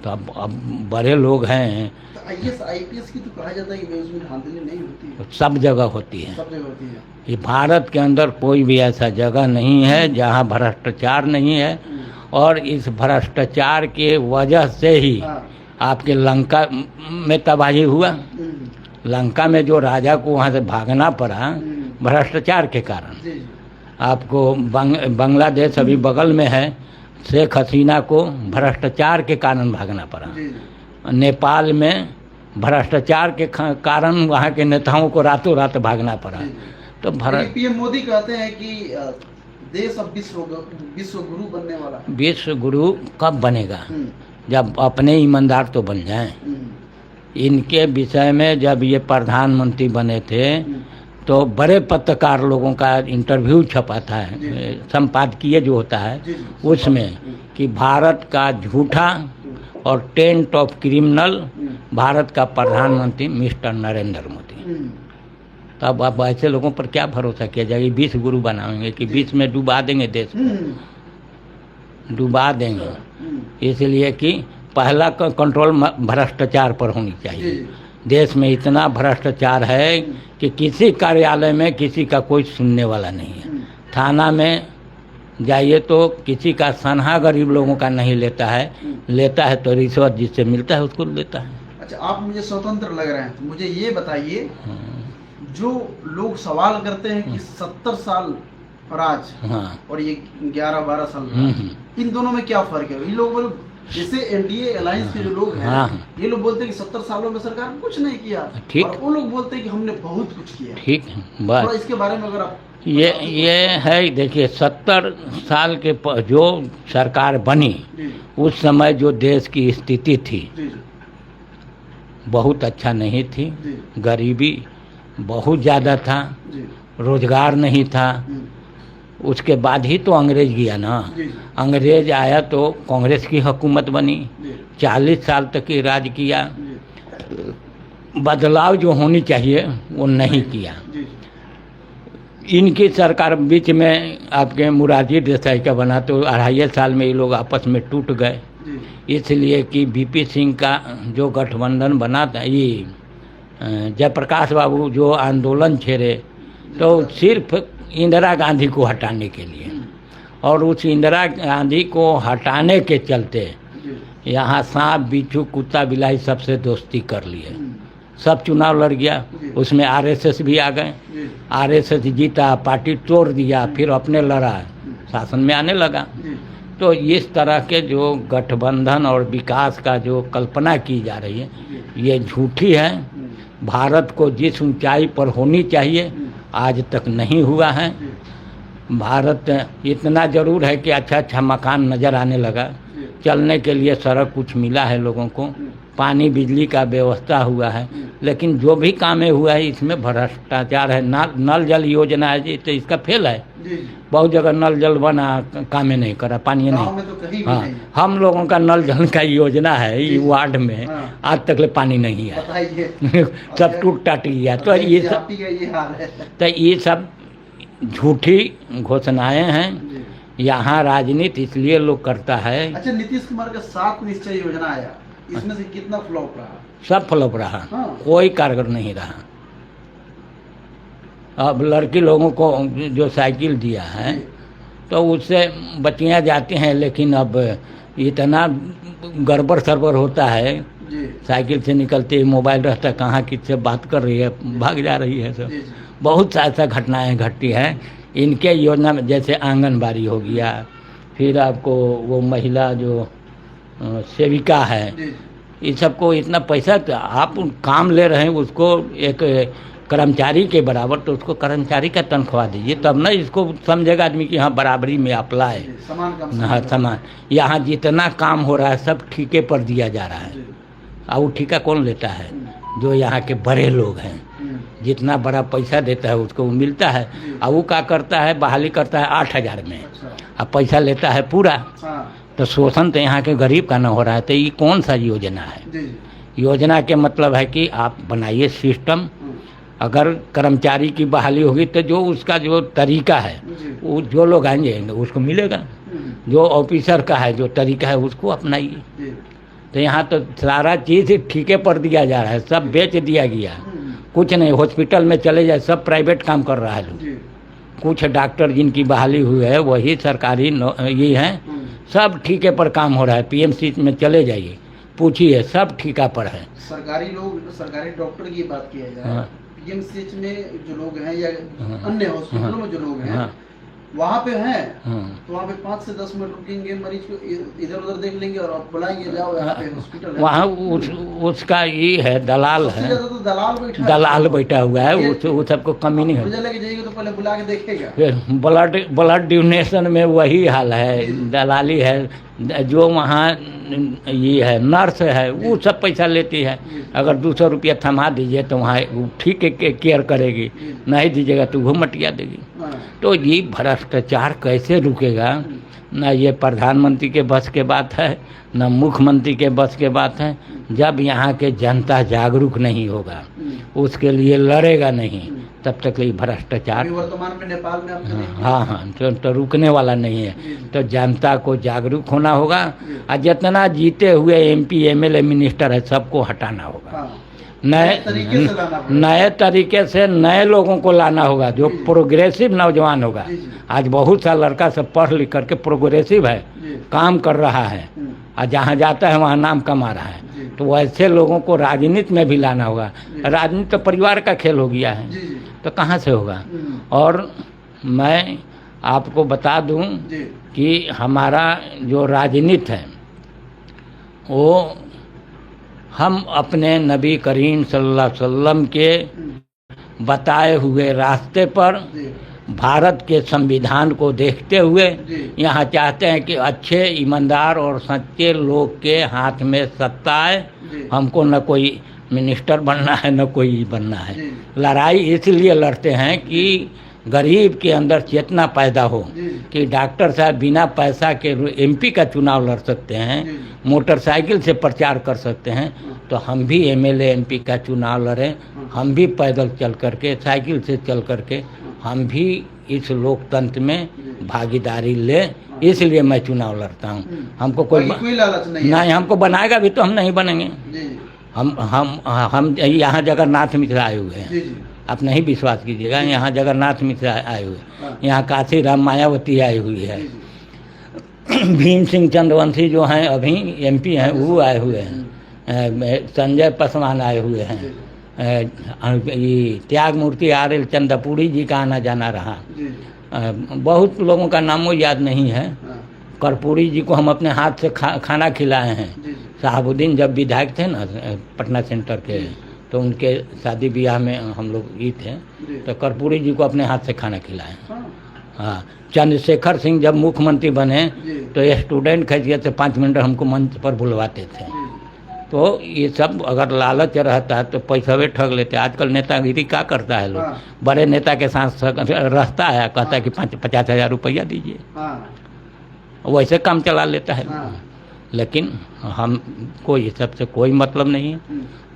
तो अब बड़े लोग हैं। IPS की तो कहा जाता है कि उसमें धांधली नहीं होती है। सब जगह होती है। सब जगह होती है। ये भारत के अंदर कोई भी ऐसा जगह नहीं है जहाँ भ्रष्टाचार नहीं है। और इस भ्रष्टाचार के वजह से ही आपके लंका में तबाही हुआ। लंका में जो राजा को वहाँ से भागना पड़ा भ्रष्टाचार के कारण। आपको बांग्लादेश अभी बगल में है, शेख हसीना को भ्रष्टाचार के कारण भागना पड़ा। नेपाल में भ्रष्टाचार के कारण वहाँ के नेताओं को रातों रात भागना पड़ा। तो पीएम मोदी कहते हैं कि देश अब विश्व गुरु बनने वाला है। विश्व गुरु कब बनेगा? जब अपने ईमानदार तो बन जाएं। इनके विषय में जब ये प्रधानमंत्री बने थे तो बड़े पत्रकार लोगों का इंटरव्यू छपा था, संपादकीय जो होता है उसमें, कि भारत का झूठा और 10 टॉप क्रिमिनल भारत का प्रधानमंत्री मिस्टर नरेंद्र मोदी। तब अब ऐसे लोगों पर क्या भरोसा किया जाएगा? 20 गुरु बनाएंगे कि 20 में डुबा देंगे देश को, डुबा देंगे। इसलिए कि पहला कंट्रोल भ्रष्टाचार पर होनी चाहिए। देश में इतना भ्रष्टाचार है कि किसी कार्यालय में किसी का कोई सुनने वाला नहीं है। थाना में जाइए तो किसी का सनहा गरीब लोगों का नहीं लेता है तो रिश्वत जिससे मिलता है उसको लेता है। अच्छा, आप मुझे स्वतंत्र लग रहे हैं तो मुझे ये बताइए, जो लोग सवाल करते हैं कि 70 साल राज और ये 11-12 साल राज, इन दोनों में क्या फर्क है? इन लोग जैसे एनडीए अलायंस के जो लोग हैं, ये लोग बोलते हैं कि 70 सालों में सरकार ने कुछ नहीं किया, और वो लोग बोलते हैं कि हमने बहुत कुछ किया। ठीक है, बस थोड़ा इसके बारे में अगर आप ये है। देखिए 70 साल के जो सरकार बनी उस समय जो देश की स्थिति थी बहुत अच्छा नहीं थी। गरीबी बहुत ज़्यादा था, रोजगार नहीं था। उसके बाद ही तो अंग्रेज गया ना। अंग्रेज आया तो कांग्रेस की हुकूमत बनी, 40 साल तक ही राज किया। बदलाव जो होनी चाहिए वो नहीं किया। इनकी सरकार बीच में आपके मुरारजी देसाई का बना तो 2.5 साल में ये लोग आपस में टूट गए। इसलिए कि बीपी सिंह का जो गठबंधन बना था, ये जयप्रकाश बाबू जो आंदोलन छेड़े तो सिर्फ इंदिरा गांधी को हटाने के लिए, और उस इंदिरा गांधी को हटाने के चलते यहाँ सांप बिच्छू कुत्ता बिलाई सबसे दोस्ती कर लिए। सब चुनाव लड़ गया, उसमें आरएसएस भी आ गए। आरएसएस जीता, पार्टी तोड़ दिया, फिर अपने लड़ा, शासन में आने लगा। तो इस तरह के जो गठबंधन और विकास का जो कल्पना की जा रही है ये झूठी है। भारत को जिस ऊंचाई पर होनी चाहिए आज तक नहीं हुआ है। भारत इतना ज़रूर है कि अच्छा अच्छा मकान नज़र आने लगा, चलने के लिए सड़क कुछ मिला है लोगों को, पानी बिजली का व्यवस्था हुआ है, लेकिन जो भी कामें हुआ है इसमें भ्रष्टाचार है। नल जल योजना है जी, तो इसका फेल है। बहुत जगह नल जल बना, कामें नहीं करा, पानी नहीं। तो हाँ, हम लोगों का नल जल का योजना है ये वार्ड में, आज तक ले पानी नहीं है। सब टूट टाट गया। तो ये सब झूठी घोषणाएं हैं। यहाँ राजनीति इसलिए लोग करता है। अच्छा, नीतीश कुमार का 7 निश्चय योजना आया, इसमें से कितना फ्लॉप रहा? सब फ्लॉप रहा। कोई कारगर नहीं रहा। अब लड़की लोगों को जो साइकिल दिया है तो उससे बच्चियाँ जाती हैं, लेकिन अब इतना गड़बड़ सरबड़ होता है। साइकिल से निकलते ही मोबाइल रहता, कहाँ किससे बात कर रही है, भाग जा रही है। सब बहुत सा ऐसा घटनाएं घटती हैं इनके योजना में। जैसे आंगनबाड़ी हो गया, फिर आपको वो महिला जो सेविका है, इस सबको इतना पैसा आप काम ले रहे हैं उसको एक कर्मचारी के बराबर, तो उसको कर्मचारी का तनख्वाह दीजिए, तब ना इसको समझेगा आदमी कि हाँ बराबरी में अप्लाई है। हाँ, समान। यहाँ जितना काम हो रहा है सब ठेके पर दिया जा रहा है। और वो ठेका कौन लेता है? जो यहाँ के बड़े लोग हैं, जितना बड़ा पैसा देता है उसको वो मिलता है। और वो क्या करता है, बहाली करता है 8,000 में, अब पैसा लेता है पूरा। तो शोषण तो यहाँ के गरीब का ना हो रहा है। तो ये कौन सा योजना है? योजना के मतलब है कि आप बनाइए सिस्टम। अगर कर्मचारी की बहाली होगी तो जो उसका जो तरीका है वो जो लोग आएंगे उसको मिलेगा। जो ऑफिसर का है जो तरीका है उसको अपनाइए। तो यहाँ तो सारा चीज़ ठेके पर दिया जा रहा है, सब बेच दिया गया। कुछ नहीं, हॉस्पिटल में चले जाए सब प्राइवेट काम कर रहा है लोग। कुछ डॉक्टर जिनकी बहाली हुई है वही सरकारी ये हैं, सब ठेके पर काम हो रहा है। पीएमसी में चले जाइए, पूछिए, सब ठेका पर है। सरकारी लोग, सरकारी डॉक्टर की बात किया जाए, पीएमसीएच में जो लोग हैं या अन्य हॉस्पिटलों में जो लोग हैं वहाँ पे हैं, तो वहाँ पे 5 से 10 मिनट रुकेंगे, मरीज को इधर उधर देख लेंगे और आप बुलाएंगे, जाओ यहाँ पे हॉस्पिटल है। वहाँ उसका ये है, दलाल है, तो दलाल बैठा हुआ है। वो सबको कमी नहीं है। लेके जाइएगा तो पहले बुला के देखेगा। फिर ब्लड डोनेशन में वही हाल है, दलाली है। जो वहाँ ये है नर्स है वो सब पैसा लेती है। अगर 200 रुपया थमा दीजिए तो वहाँ वो ठीक है केयर करेगी, नहीं दीजिएगा तो वो मटिया देगी। तो ये भ्रष्टाचार कैसे रुकेगा? ना ये प्रधानमंत्री के बस के बात है, ना मुख्यमंत्री के बस के बात है। जब यहाँ के जनता जागरूक नहीं होगा, उसके लिए लड़ेगा नहीं, तब तक ये भ्रष्टाचार वर्तमान में नेपाल में हाँ तो रुकने वाला नहीं है। तो जनता को जागरूक होना होगा और जितना जीते हुए MP MLA मिनिस्टर है सबको हटाना होगा। नए तरीके से नए लोगों को लाना होगा, जो प्रोग्रेसिव नौजवान होगा। आज बहुत सा लड़का सब पढ़ लिख करके प्रोग्रेसिव है, काम कर रहा है और जहाँ जाता है वहाँ नाम कमा रहा है। तो वैसे लोगों को राजनीति में भी लाना होगा। राजनीति तो परिवार का खेल हो गया है, तो कहाँ से होगा? और मैं आपको बता दूं कि हमारा जो राजनीति है वो हम अपने नबी करीम सल्लल्लाहु अलैहि वसल्लम के बताए हुए रास्ते पर भारत के संविधान को देखते हुए यहाँ चाहते हैं कि अच्छे ईमानदार और सच्चे लोग के हाथ में सत्ता है। हमको न कोई मिनिस्टर बनना है न कोई बनना है। लड़ाई इसलिए लड़ते हैं कि गरीब के अंदर चेतना पैदा हो कि डॉक्टर साहब बिना पैसा के MP का चुनाव लड़ सकते हैं, मोटरसाइकिल से प्रचार कर सकते हैं। तो हम भी MLA MP का चुनाव लड़ें, हम भी पैदल चल करके, साइकिल से चल करके हम भी इस लोकतंत्र में भागीदारी लें। इसलिए मैं चुनाव लड़ता हूँ। हमको कोई लालच नहीं, हमको बनाएगा भी तो हम नहीं बनेंगे। हम यहाँ जगन्नाथ मिश्रा आए हुए हैं, आप नहीं विश्वास कीजिएगा। यहाँ जगन्नाथ मिश्रा आए हुए, यहाँ काशी राम मायावती आई हुई है, भीम सिंह चंद्रवंशी जो हैं अभी MP हैं वो आए हुए हैं, संजय पासवान आए हुए हैं, ये त्याग मूर्ति RL चंद्रपुरी जी का आना जाना रहा। बहुत लोगों का नामों याद नहीं है। कर्पूरी जी को हम अपने हाथ से खाना खिलाए हैं। साहबुद्दीन जब विधायक थे ना पटना सेंटर के, तो उनके शादी ब्याह में हम लोग गए थे, तो कर्पूरी जी को अपने हाथ से खाना खिलाए। हाँ, चंद्रशेखर सिंह जब मुख्यमंत्री बने तो स्टूडेंट खैसियत से 5 मिनट हमको मंच पर बुलवाते थे। तो ये सब अगर लालच रहता है तो पैसा वे ठग लेते। आजकल नेतागिरी क्या करता है लोग, बड़े नेता के साथ रहता है, कहता है कि 50,000 रुपया दीजिए, वैसे काम चला लेता है। लेकिन हमको ये सबसे कोई मतलब नहीं है।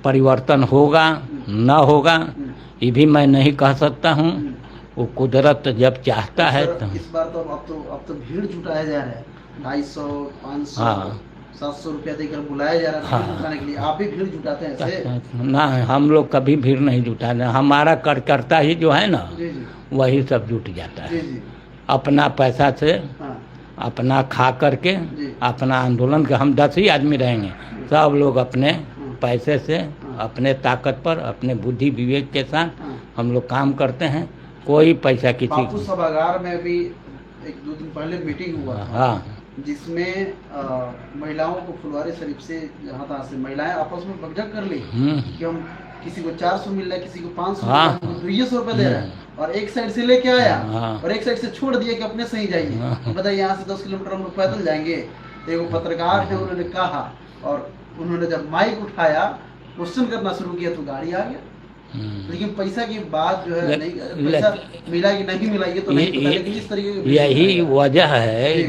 परिवर्तन होगा न होगा ये भी मैं नहीं कह सकता हूँ, वो कुदरत जब चाहता है तो। इस बार तो अब तो भीड़ जुटाया जा रहा है, 250, 500, 700 रुपया देकर बुलाया जा रहा है जुटाने के लिए। आप भी भीड़ जुटाते हैं ऐसे? ना, हम लोग कभी भीड़ नहीं जुटाते। हमारा कार्यकर्ता ही जो है ना वही सब जुट जाता है अपना पैसा से, अपना खा करके, अपना आंदोलन के। हम 10 ही आदमी रहेंगे, सब लोग अपने पैसे से, अपने ताकत पर, अपने बुद्धि विवेक के साथ हम लोग काम करते हैं। कोई पैसा किसी बापू सभागार में भी 1-2 दिन पहले मीटिंग हुआ था, जिसमें महिलाओं को फुलवारी शरीफ से जहाँ तहाँ से महिलाएं आपस में बकझक कर ली कि हम किसी को 400 मिल रहा है, किसी को 500, 200 रुपये दे रहे हैं, और एक साइड से लेके आया और एक साइड से छोड़ दिया कि अपने से ही जाइए। बताइए, यहाँ से 10 किलोमीटर हम लोग पैदल जाएंगे। एक पत्रकार है, उन्होंने कहा, और उन्होंने जब माइक उठाया क्वेश्चन करना शुरू किया तो गाड़ी आ गया। लेकिन पैसा की बात जो है नहीं, पैसा मिला कि नहीं मिला ये तो नहीं पता, लेकिन इस तरीके की यही वजह है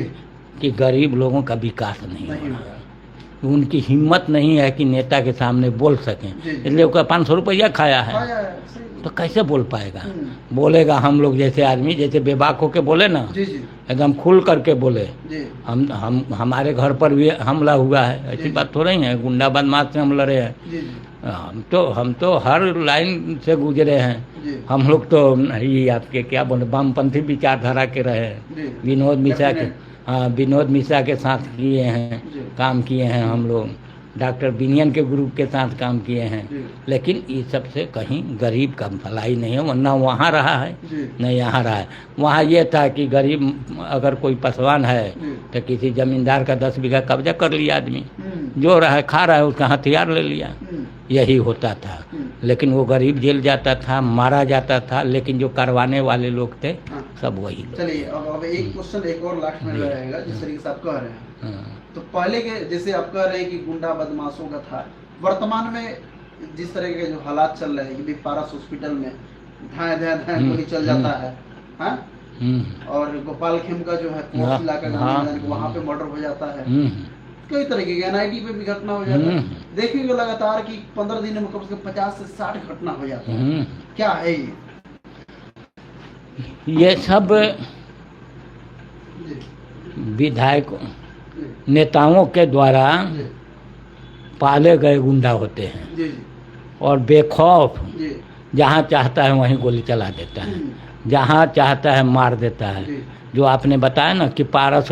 कि गरीब लोगों का विकास नहीं हो रहा। उनकी हिम्मत नहीं है कि नेता के सामने बोल सकें, इसलिए उसका 500 रुपया खाया है तो कैसे बोल पाएगा? बोलेगा हम लोग जैसे आदमी, जैसे बेबाक होके बोले ना, एकदम खुल करके बोले। हम हमारे घर पर भी हमला हुआ है, ऐसी बात तो नहीं है। गुंडा बदमाश से हम लड़े हैं, हम तो हर लाइन से गुजरे हैं। हम लोग तो ये आपके क्या बोले, वामपंथी विचारधारा के रहे, विनोद मिश्रा के, हाँ, विनोद मिश्रा के साथ किए हैं, काम किए हैं हम लोग। डॉक्टर बिनियन के ग्रुप के साथ काम किए हैं। लेकिन ये सबसे कहीं गरीब का भलाई नहीं है, वरना वहाँ रहा है न यहाँ रहा है। वहाँ ये था कि गरीब अगर कोई पसवान है तो किसी जमींदार का 10 बीघा कब्जा कर लिया आदमी, जो रहा खा रहा है उसका हथियार ले लिया, यही होता था। लेकिन वो गरीब जेल जाता था, मारा जाता था, लेकिन जो करवाने वाले लोग थे सब वही लोग। चलिए अब एक क्वेश्चन एक और लास्ट में जी। रहेगा, जिस तरीके से आप कह रहे हैं। हाँ। तो पहले के जैसे आप कह रहे हैं कि गुंडा बदमाशों का था, वर्तमान में जिस तरह के जो हालात चल रहे हैं कि पारस हॉस्पिटल में धाए धाए धाए गोली चल जाता है, हाँ? और गोपाल खेम का जो है पोस्ट इलाका वहाँ पे मर्डर हो जाता है, कई तरीके के एनआईटी पे भी घटना हो जाता है। देखेंगे लगातार कि 15 दिन में कम से कम 50 से 60 घटना हो जाता है। क्या है ये सब विधायक नेताओं के द्वारा पाले गए गुंडा होते हैं जी और बेखौफ जी जहाँ चाहता है वहीं गोली चला देता है, जहाँ चाहता है मार देता है। जी जो आपने बताया ना कि पारस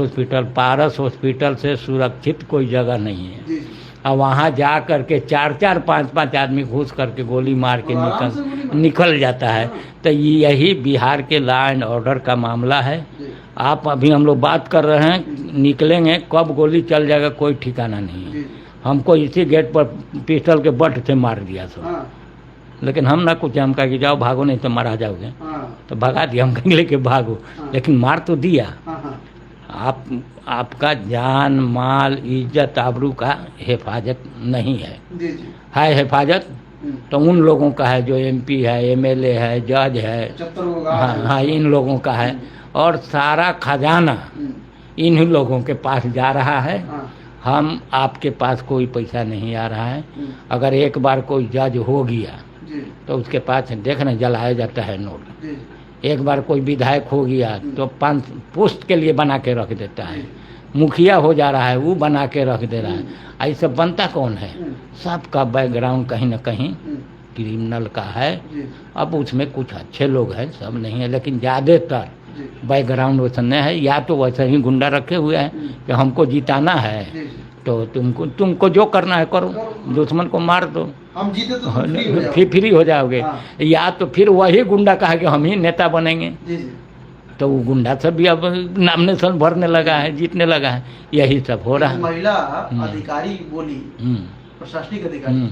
हॉस्पिटल से सुरक्षित कोई जगह नहीं है, जी और वहाँ जा कर के 4-4 5-5 आदमी घुस करके गोली मार के और आराम से गोली मार- निकल जाता है। तो यही बिहार के लॉ एंड ऑर्डर का मामला है। जी आप अभी हम लोग बात कर रहे हैं, निकलेंगे कब गोली चल जाएगा कोई ठिकाना नहीं है। जी हमको इसी गेट पर पिस्टल के बट से मार दिया सब, हाँ लेकिन हम ना कुछ, हम कहा कि जाओ भागो नहीं तो मारा जाओगे, हाँ तो भगा दिया, हम कहीं लेके भागो, हाँ। लेकिन मार तो दिया। हाँ हाँ आपका जान माल इज्जत आबरू का हिफाजत नहीं है। जी जी है हिफाजत तो उन लोगों का है जो एमपी है, एमएलए है, जज है, 75 को हाँ हाँ, इन लोगों का है। और सारा खजाना इन्हीं लोगों के पास जा रहा है। हाँ हम आपके पास कोई पैसा नहीं आ रहा है। अगर एक बार कोई जज हो गया जी तो उसके पास देखना जलाया जाता है नोट। जी एक बार कोई विधायक हो गया तो 5 पुष्ट के लिए बना के रख देता है। मुखिया हो जा रहा है वो बना के रख दे रहा है। ऐसा बनता कौन है? सबका बैकग्राउंड कहीं ना कहीं क्रिमिनल का है। जी अब उसमें कुछ अच्छे लोग हैं, सब नहीं है, लेकिन ज़्यादातर जी बैकग्राउंड वैसा नहीं है। या तो वैसे ही गुंडा रखे हुए हैं कि हमको जिताना है जी तो तुमको जो करना है करो, दुश्मन को मार दो, हम जीते तो तुम फ्री हो जाओ। फिर फ्री हो जाओगे। हाँ। या तो फिर वही गुंडा कहा कि हम ही नेता बनेंगे, जी जी तो वो गुंडा सब भी अब नॉमिनेशन भरने लगा है, जीतने लगा है। यही सब हो रहा एक है। महिला अधिकारी बोली, हम्म, प्रशासनिक अधिकारी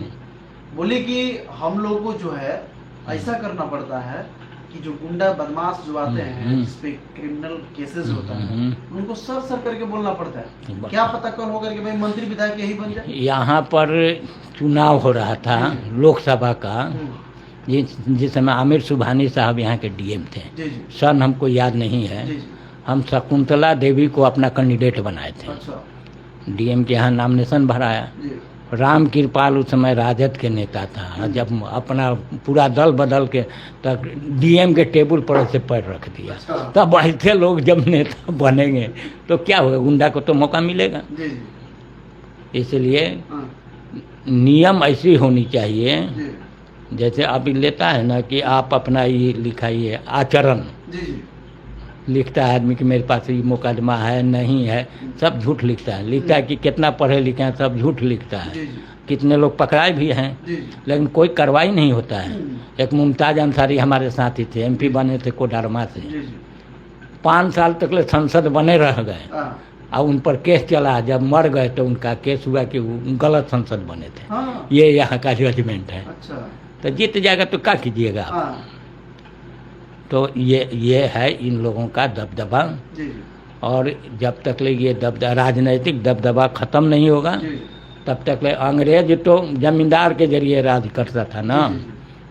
बोली कि हम लोग को जो है ऐसा करना पड़ता है कि जो गुंडा बदमाश जो आते हैं जिसपे क्रिमिनल केसेस होता है उनको सर करके बोलना पड़ता है। क्या पता कल होकर के भाई मंत्री विधायक यही बन जाए। यहाँ पर चुनाव हो रहा था लोकसभा का, जिस समय आमिर सुबहानी साहब यहाँ के डीएम थे। जी जी सन हमको याद नहीं है। जी जी हम शकुंतला देवी को अपना कैंडिडेट बनाए थे, अच्छा डीएम के यहाँ नामिनेशन भराया। जी राम कृपाल उस समय राजद के नेता था। जब अपना पूरा दल बदल के तब डीएम के टेबल पर ऐसे पैर रख दिया। अच्छा। तब ऐसे लोग जब नेता बनेंगे तो क्या होगा, गुंडा को तो मौका मिलेगा। जी जी इसलिए हाँ नियम ऐसी होनी चाहिए, जी जैसे अभी लेता है ना कि आप अपना ये लिखाइए आचरण, जी जी लिखता है आदमी कि मेरे पास ये मुकदमा है नहीं है, सब झूठ लिखता है। लिखता है कि कितना पढ़े लिखे हैं, सब झूठ लिखता है। जी जी कितने लोग पकड़ाए भी हैं, जी लेकिन कोई कार्रवाई नहीं होता है। एक मुमताज अंसारी हमारे साथ ही थे, एमपी बने थे कोडरमा से, जी जी 5 साल तक ले संसद बने रह गए हाँ और उन पर केस चला। जब मर गए तो उनका केस हुआ कि वो गलत संसद बने थे। हाँ ये यहाँ का जजमेंट है। अच्छा तो जीत जाएगा तो क्या कीजिएगा आप? हाँ तो ये है इन लोगों का दबदबा। जी और जब तक ले ये राजनीतिक दबदबा ख़त्म नहीं होगा जी तब तक ले अंग्रेज तो जमींदार के जरिए राज करता था ना, जी,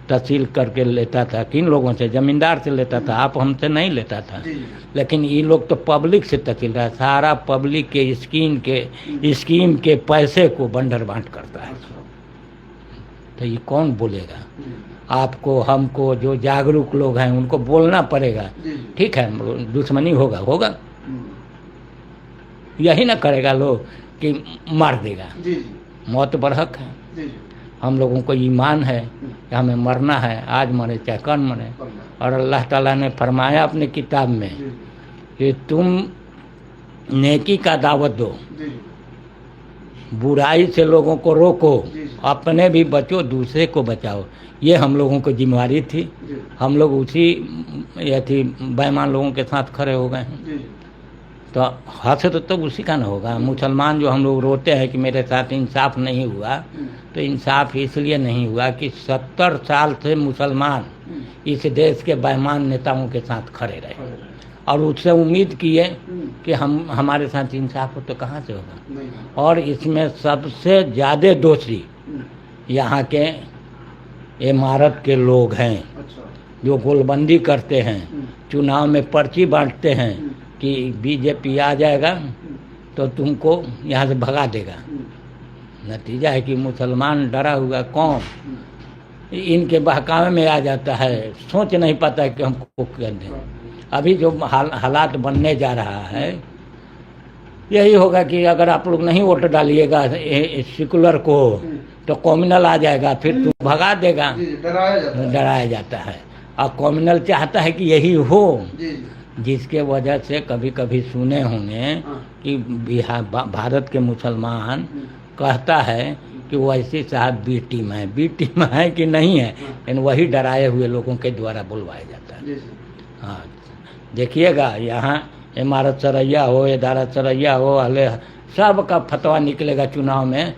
तहसील करके लेता था। किन लोगों से? जमींदार से लेता था, आप हमसे नहीं लेता था। जी जी लेकिन ये लोग तो पब्लिक से तहसील रहा है, सारा पब्लिक के स्कीम के पैसे को बंडर बांट करता है। अच्छा तो ये कौन बोलेगा? जी आपको हमको जो जागरूक लोग हैं उनको बोलना पड़ेगा। जी ठीक है, दुश्मनी होगा हम्म, यही ना करेगा लोग कि मार देगा। जी जी मौत बरहक है। जी हम लोगों को ईमान है कि हमें मरना है, आज मरे चाहे कल मरे। और अल्लाह ताला ने फरमाया अपने किताब में जी कि तुम नेकी का दावत दो, जी बुराई से लोगों को रोको, जी। अपने भी बचो, दूसरे को बचाओ। ये हम लोगों को जिम्मेवारी थी। जी हम लोग उसी थी बेईमान लोगों के साथ खड़े हो गए हैं। जी तो हासिल तो उसी का ना होगा। मुसलमान जो हम लोग रोते हैं कि मेरे साथ इंसाफ नहीं हुआ, तो इंसाफ इसलिए नहीं हुआ कि 70 साल से मुसलमान इस देश के बेईमान नेताओं के साथ खड़े रहे। और उससे उम्मीद किए कि हमारे साथ इंसाफ हो, तो कहाँ से होगा। और इसमें सबसे ज़्यादा दोषी यहाँ के इमारत के लोग हैं, जो गोलबंदी करते हैं, चुनाव में पर्ची बांटते हैं कि बीजेपी आ जाएगा तो तुमको यहाँ से भगा देगा। नतीजा है कि मुसलमान डरा हुआ कौम इनके बहकावे में आ जाता है, सोच नहीं पाता कि हमको क्या दें। अभी जो हालात बनने जा रहा है यही होगा कि अगर आप लोग नहीं वोट डालिएगा सेकुलर को तो कॉम्युनल आ जाएगा, फिर तुम भगा देगा। डराया जाता है। और कॉम्युनल चाहता है कि यही हो, जिसके वजह से कभी कभी सुने होंगे कि भारत के मुसलमान कहता है कि वैसी साहब बी टीम है कि नहीं है, लेकिन वही डराए हुए लोगों के द्वारा बुलवाया जाता है। हाँ, देखिएगा यहाँ इमारत सरैया हो, इदारत सरैया हो, अले सब का फतवा निकलेगा चुनाव में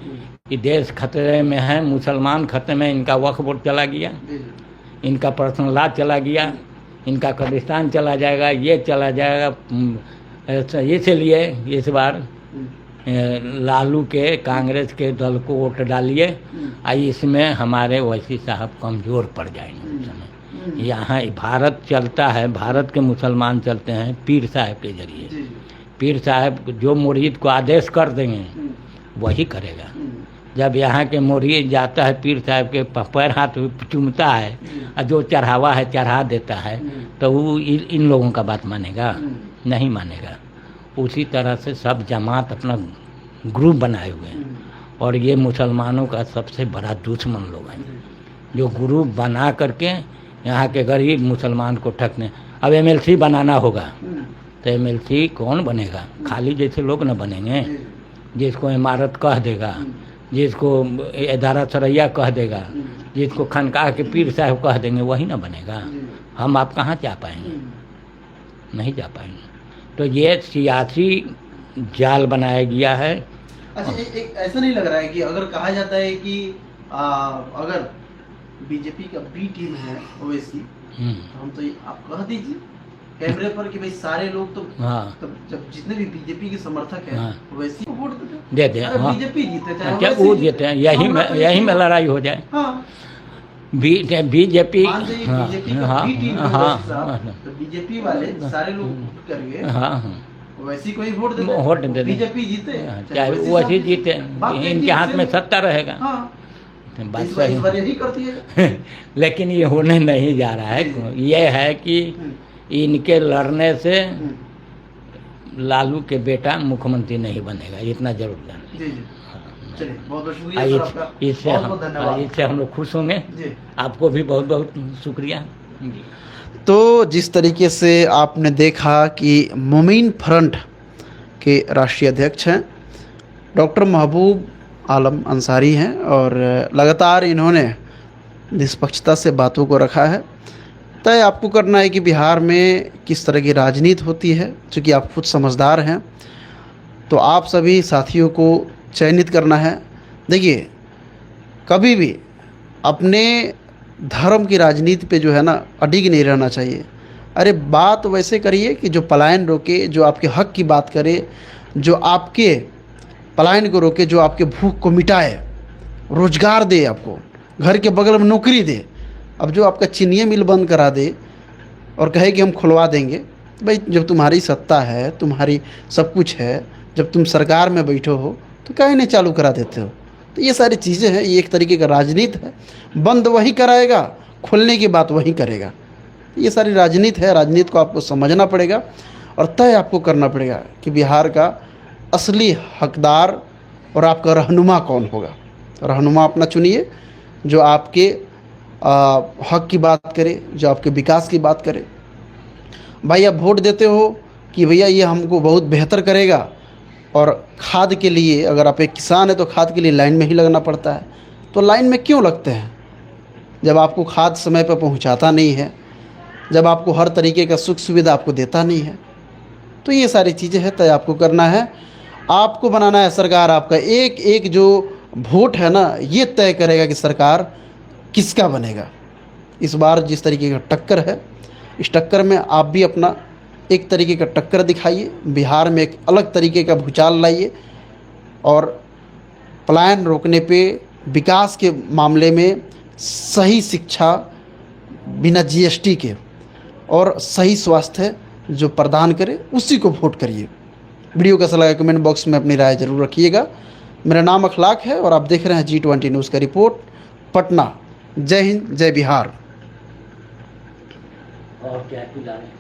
कि देश खतरे में है, मुसलमान खतरे में, इनका वक्फ बोर्ड चला गया, इनका पर्सनल लॉ चला गया, इनका कब्रिस्तान चला जाएगा, ये चला जाएगा। इसलिए इस बार लालू के कांग्रेस के दल को वोट डालिए, इसमें हमारे वैसी साहब कमज़ोर पड़ जाएंगे उस समय। यहाँ भारत चलता है, भारत के मुसलमान चलते हैं पीर साहब के जरिए। पीर साहब जो मुरीद को आदेश कर देंगे वही करेगा। जब यहाँ के मुरीद जाता है पीर साहब के पैर हाथ चूमता है और जो चढ़ावा है चढ़ा देता है, तो वो इन लोगों का बात मानेगा? नहीं मानेगा। उसी तरह से सब जमात अपना ग्रुप बनाए हुए हैं, और ये मुसलमानों का सबसे बड़ा दुश्मन लोग हैं, जो ग्रुप बना करके यहाँ के गरीब मुसलमान को ठगने। अब एमएलसी बनाना होगा तो एमएलसी कौन बनेगा? खाली जैसे लोग न बनेंगे। जिसको इमारत कह देगा, जिसको इदारा सरैया कह देगा, जिसको खानकाह के पीर साहब कह देंगे, वही ना बनेगा। हम आप कहाँ जा पाएंगे? नहीं जा पाएंगे। तो ये सियासी जाल बनाया गया है। अच्छा, एक ऐसा नहीं लग रहा है कि अगर कहा जाता है कि अगर बीजेपी का बी टीम है ओवैसी, तो हम तो आप कह दीजिए कैमरे पर कि भाई सारे लोग तो जब जितने भी बीजेपी के समर्थक हैं ओवैसी को वोट देते हैं। बीजेपी जीते चाहे क्या वो जीते हैं, यही में लड़ाई हो जाए। बीजेपी बीजेपी वाले सारे लोग करिए वैसी कोई वोट दे, बीजेपी जीते चाहे वैसी जीते, इनके हाथ में सत्ता रहेगा। बात सही यही करती है। लेकिन ये होने नहीं जा रहा है। ये है कि इनके लड़ने से लालू के बेटा मुख्यमंत्री नहीं बनेगा, इतना जरूर जान लीजिए। चलिए, बहुत बहुत शुक्रिया। इससे हम लोग खुश होंगे। आपको भी बहुत बहुत शुक्रिया। तो जिस तरीके से आपने देखा कि मोमीन फ्रंट के राष्ट्रीय अध्यक्ष हैं डॉक्टर महबूब आलम अंसारी हैं, और लगातार इन्होंने निष्पक्षता से बातों को रखा है। तय आपको करना है कि बिहार में किस तरह की राजनीति होती है। चूँकि आप खुद समझदार हैं, तो आप सभी साथियों को चयनित करना है। देखिए, कभी भी अपने धर्म की राजनीति पे जो है ना अडिग नहीं रहना चाहिए। अरे बात वैसे करिए कि जो पलायन रोके, जो आपके हक की बात करे, जो आपके पलायन को रोके, जो आपके भूख को मिटाए, रोजगार दे, आपको घर के बगल में नौकरी दे। अब जो आपका चीनी मिल बंद करा दे और कहे कि हम खुलवा देंगे, भाई जब तुम्हारी सत्ता है, तुम्हारी सब कुछ है, जब तुम सरकार में बैठे हो तो काहे नहीं चालू करा देते हो? तो ये सारी चीज़ें हैं, ये एक तरीके का राजनीति है। बंद वही कराएगा, खुलने की बात वही करेगा। ये सारी राजनीति है। राजनीति को आपको समझना पड़ेगा और तय आपको करना पड़ेगा कि बिहार का असली हकदार और आपका रहनुमा कौन होगा। रहनुमा अपना चुनिए, जो आपके हक की बात करे, जो आपके विकास की बात करे। भाई आप वोट देते हो कि भैया ये हमको बहुत बेहतर करेगा, और खाद के लिए, अगर आप एक किसान है तो खाद के लिए लाइन में ही लगना पड़ता है। तो लाइन में क्यों लगते हैं जब आपको खाद समय पर पहुंचाता नहीं है, जब आपको हर तरीके का सुख सुविधा आपको देता नहीं है? तो ये सारी चीज़ें हैं, तय आपको करना है, आपको बनाना है सरकार। आपका एक एक जो वोट है ना, ये तय करेगा कि सरकार किसका बनेगा। इस बार जिस तरीके का टक्कर है, इस टक्कर में आप भी अपना एक तरीके का टक्कर दिखाइए, बिहार में एक अलग तरीके का भूचाल लाइए और पलायन रोकने पे, विकास के मामले में सही शिक्षा बिना जीएसटी के और सही स्वास्थ्य जो प्रदान करे उसी को वोट करिए। वीडियो कैसा लगा कमेंट बॉक्स में अपनी राय ज़रूर रखिएगा। मेरा नाम अखलाक है और आप देख रहे हैं G20 न्यूज़ का रिपोर्ट पटना। जय हिंद, जय बिहार। और क्या खिला रहे हैं?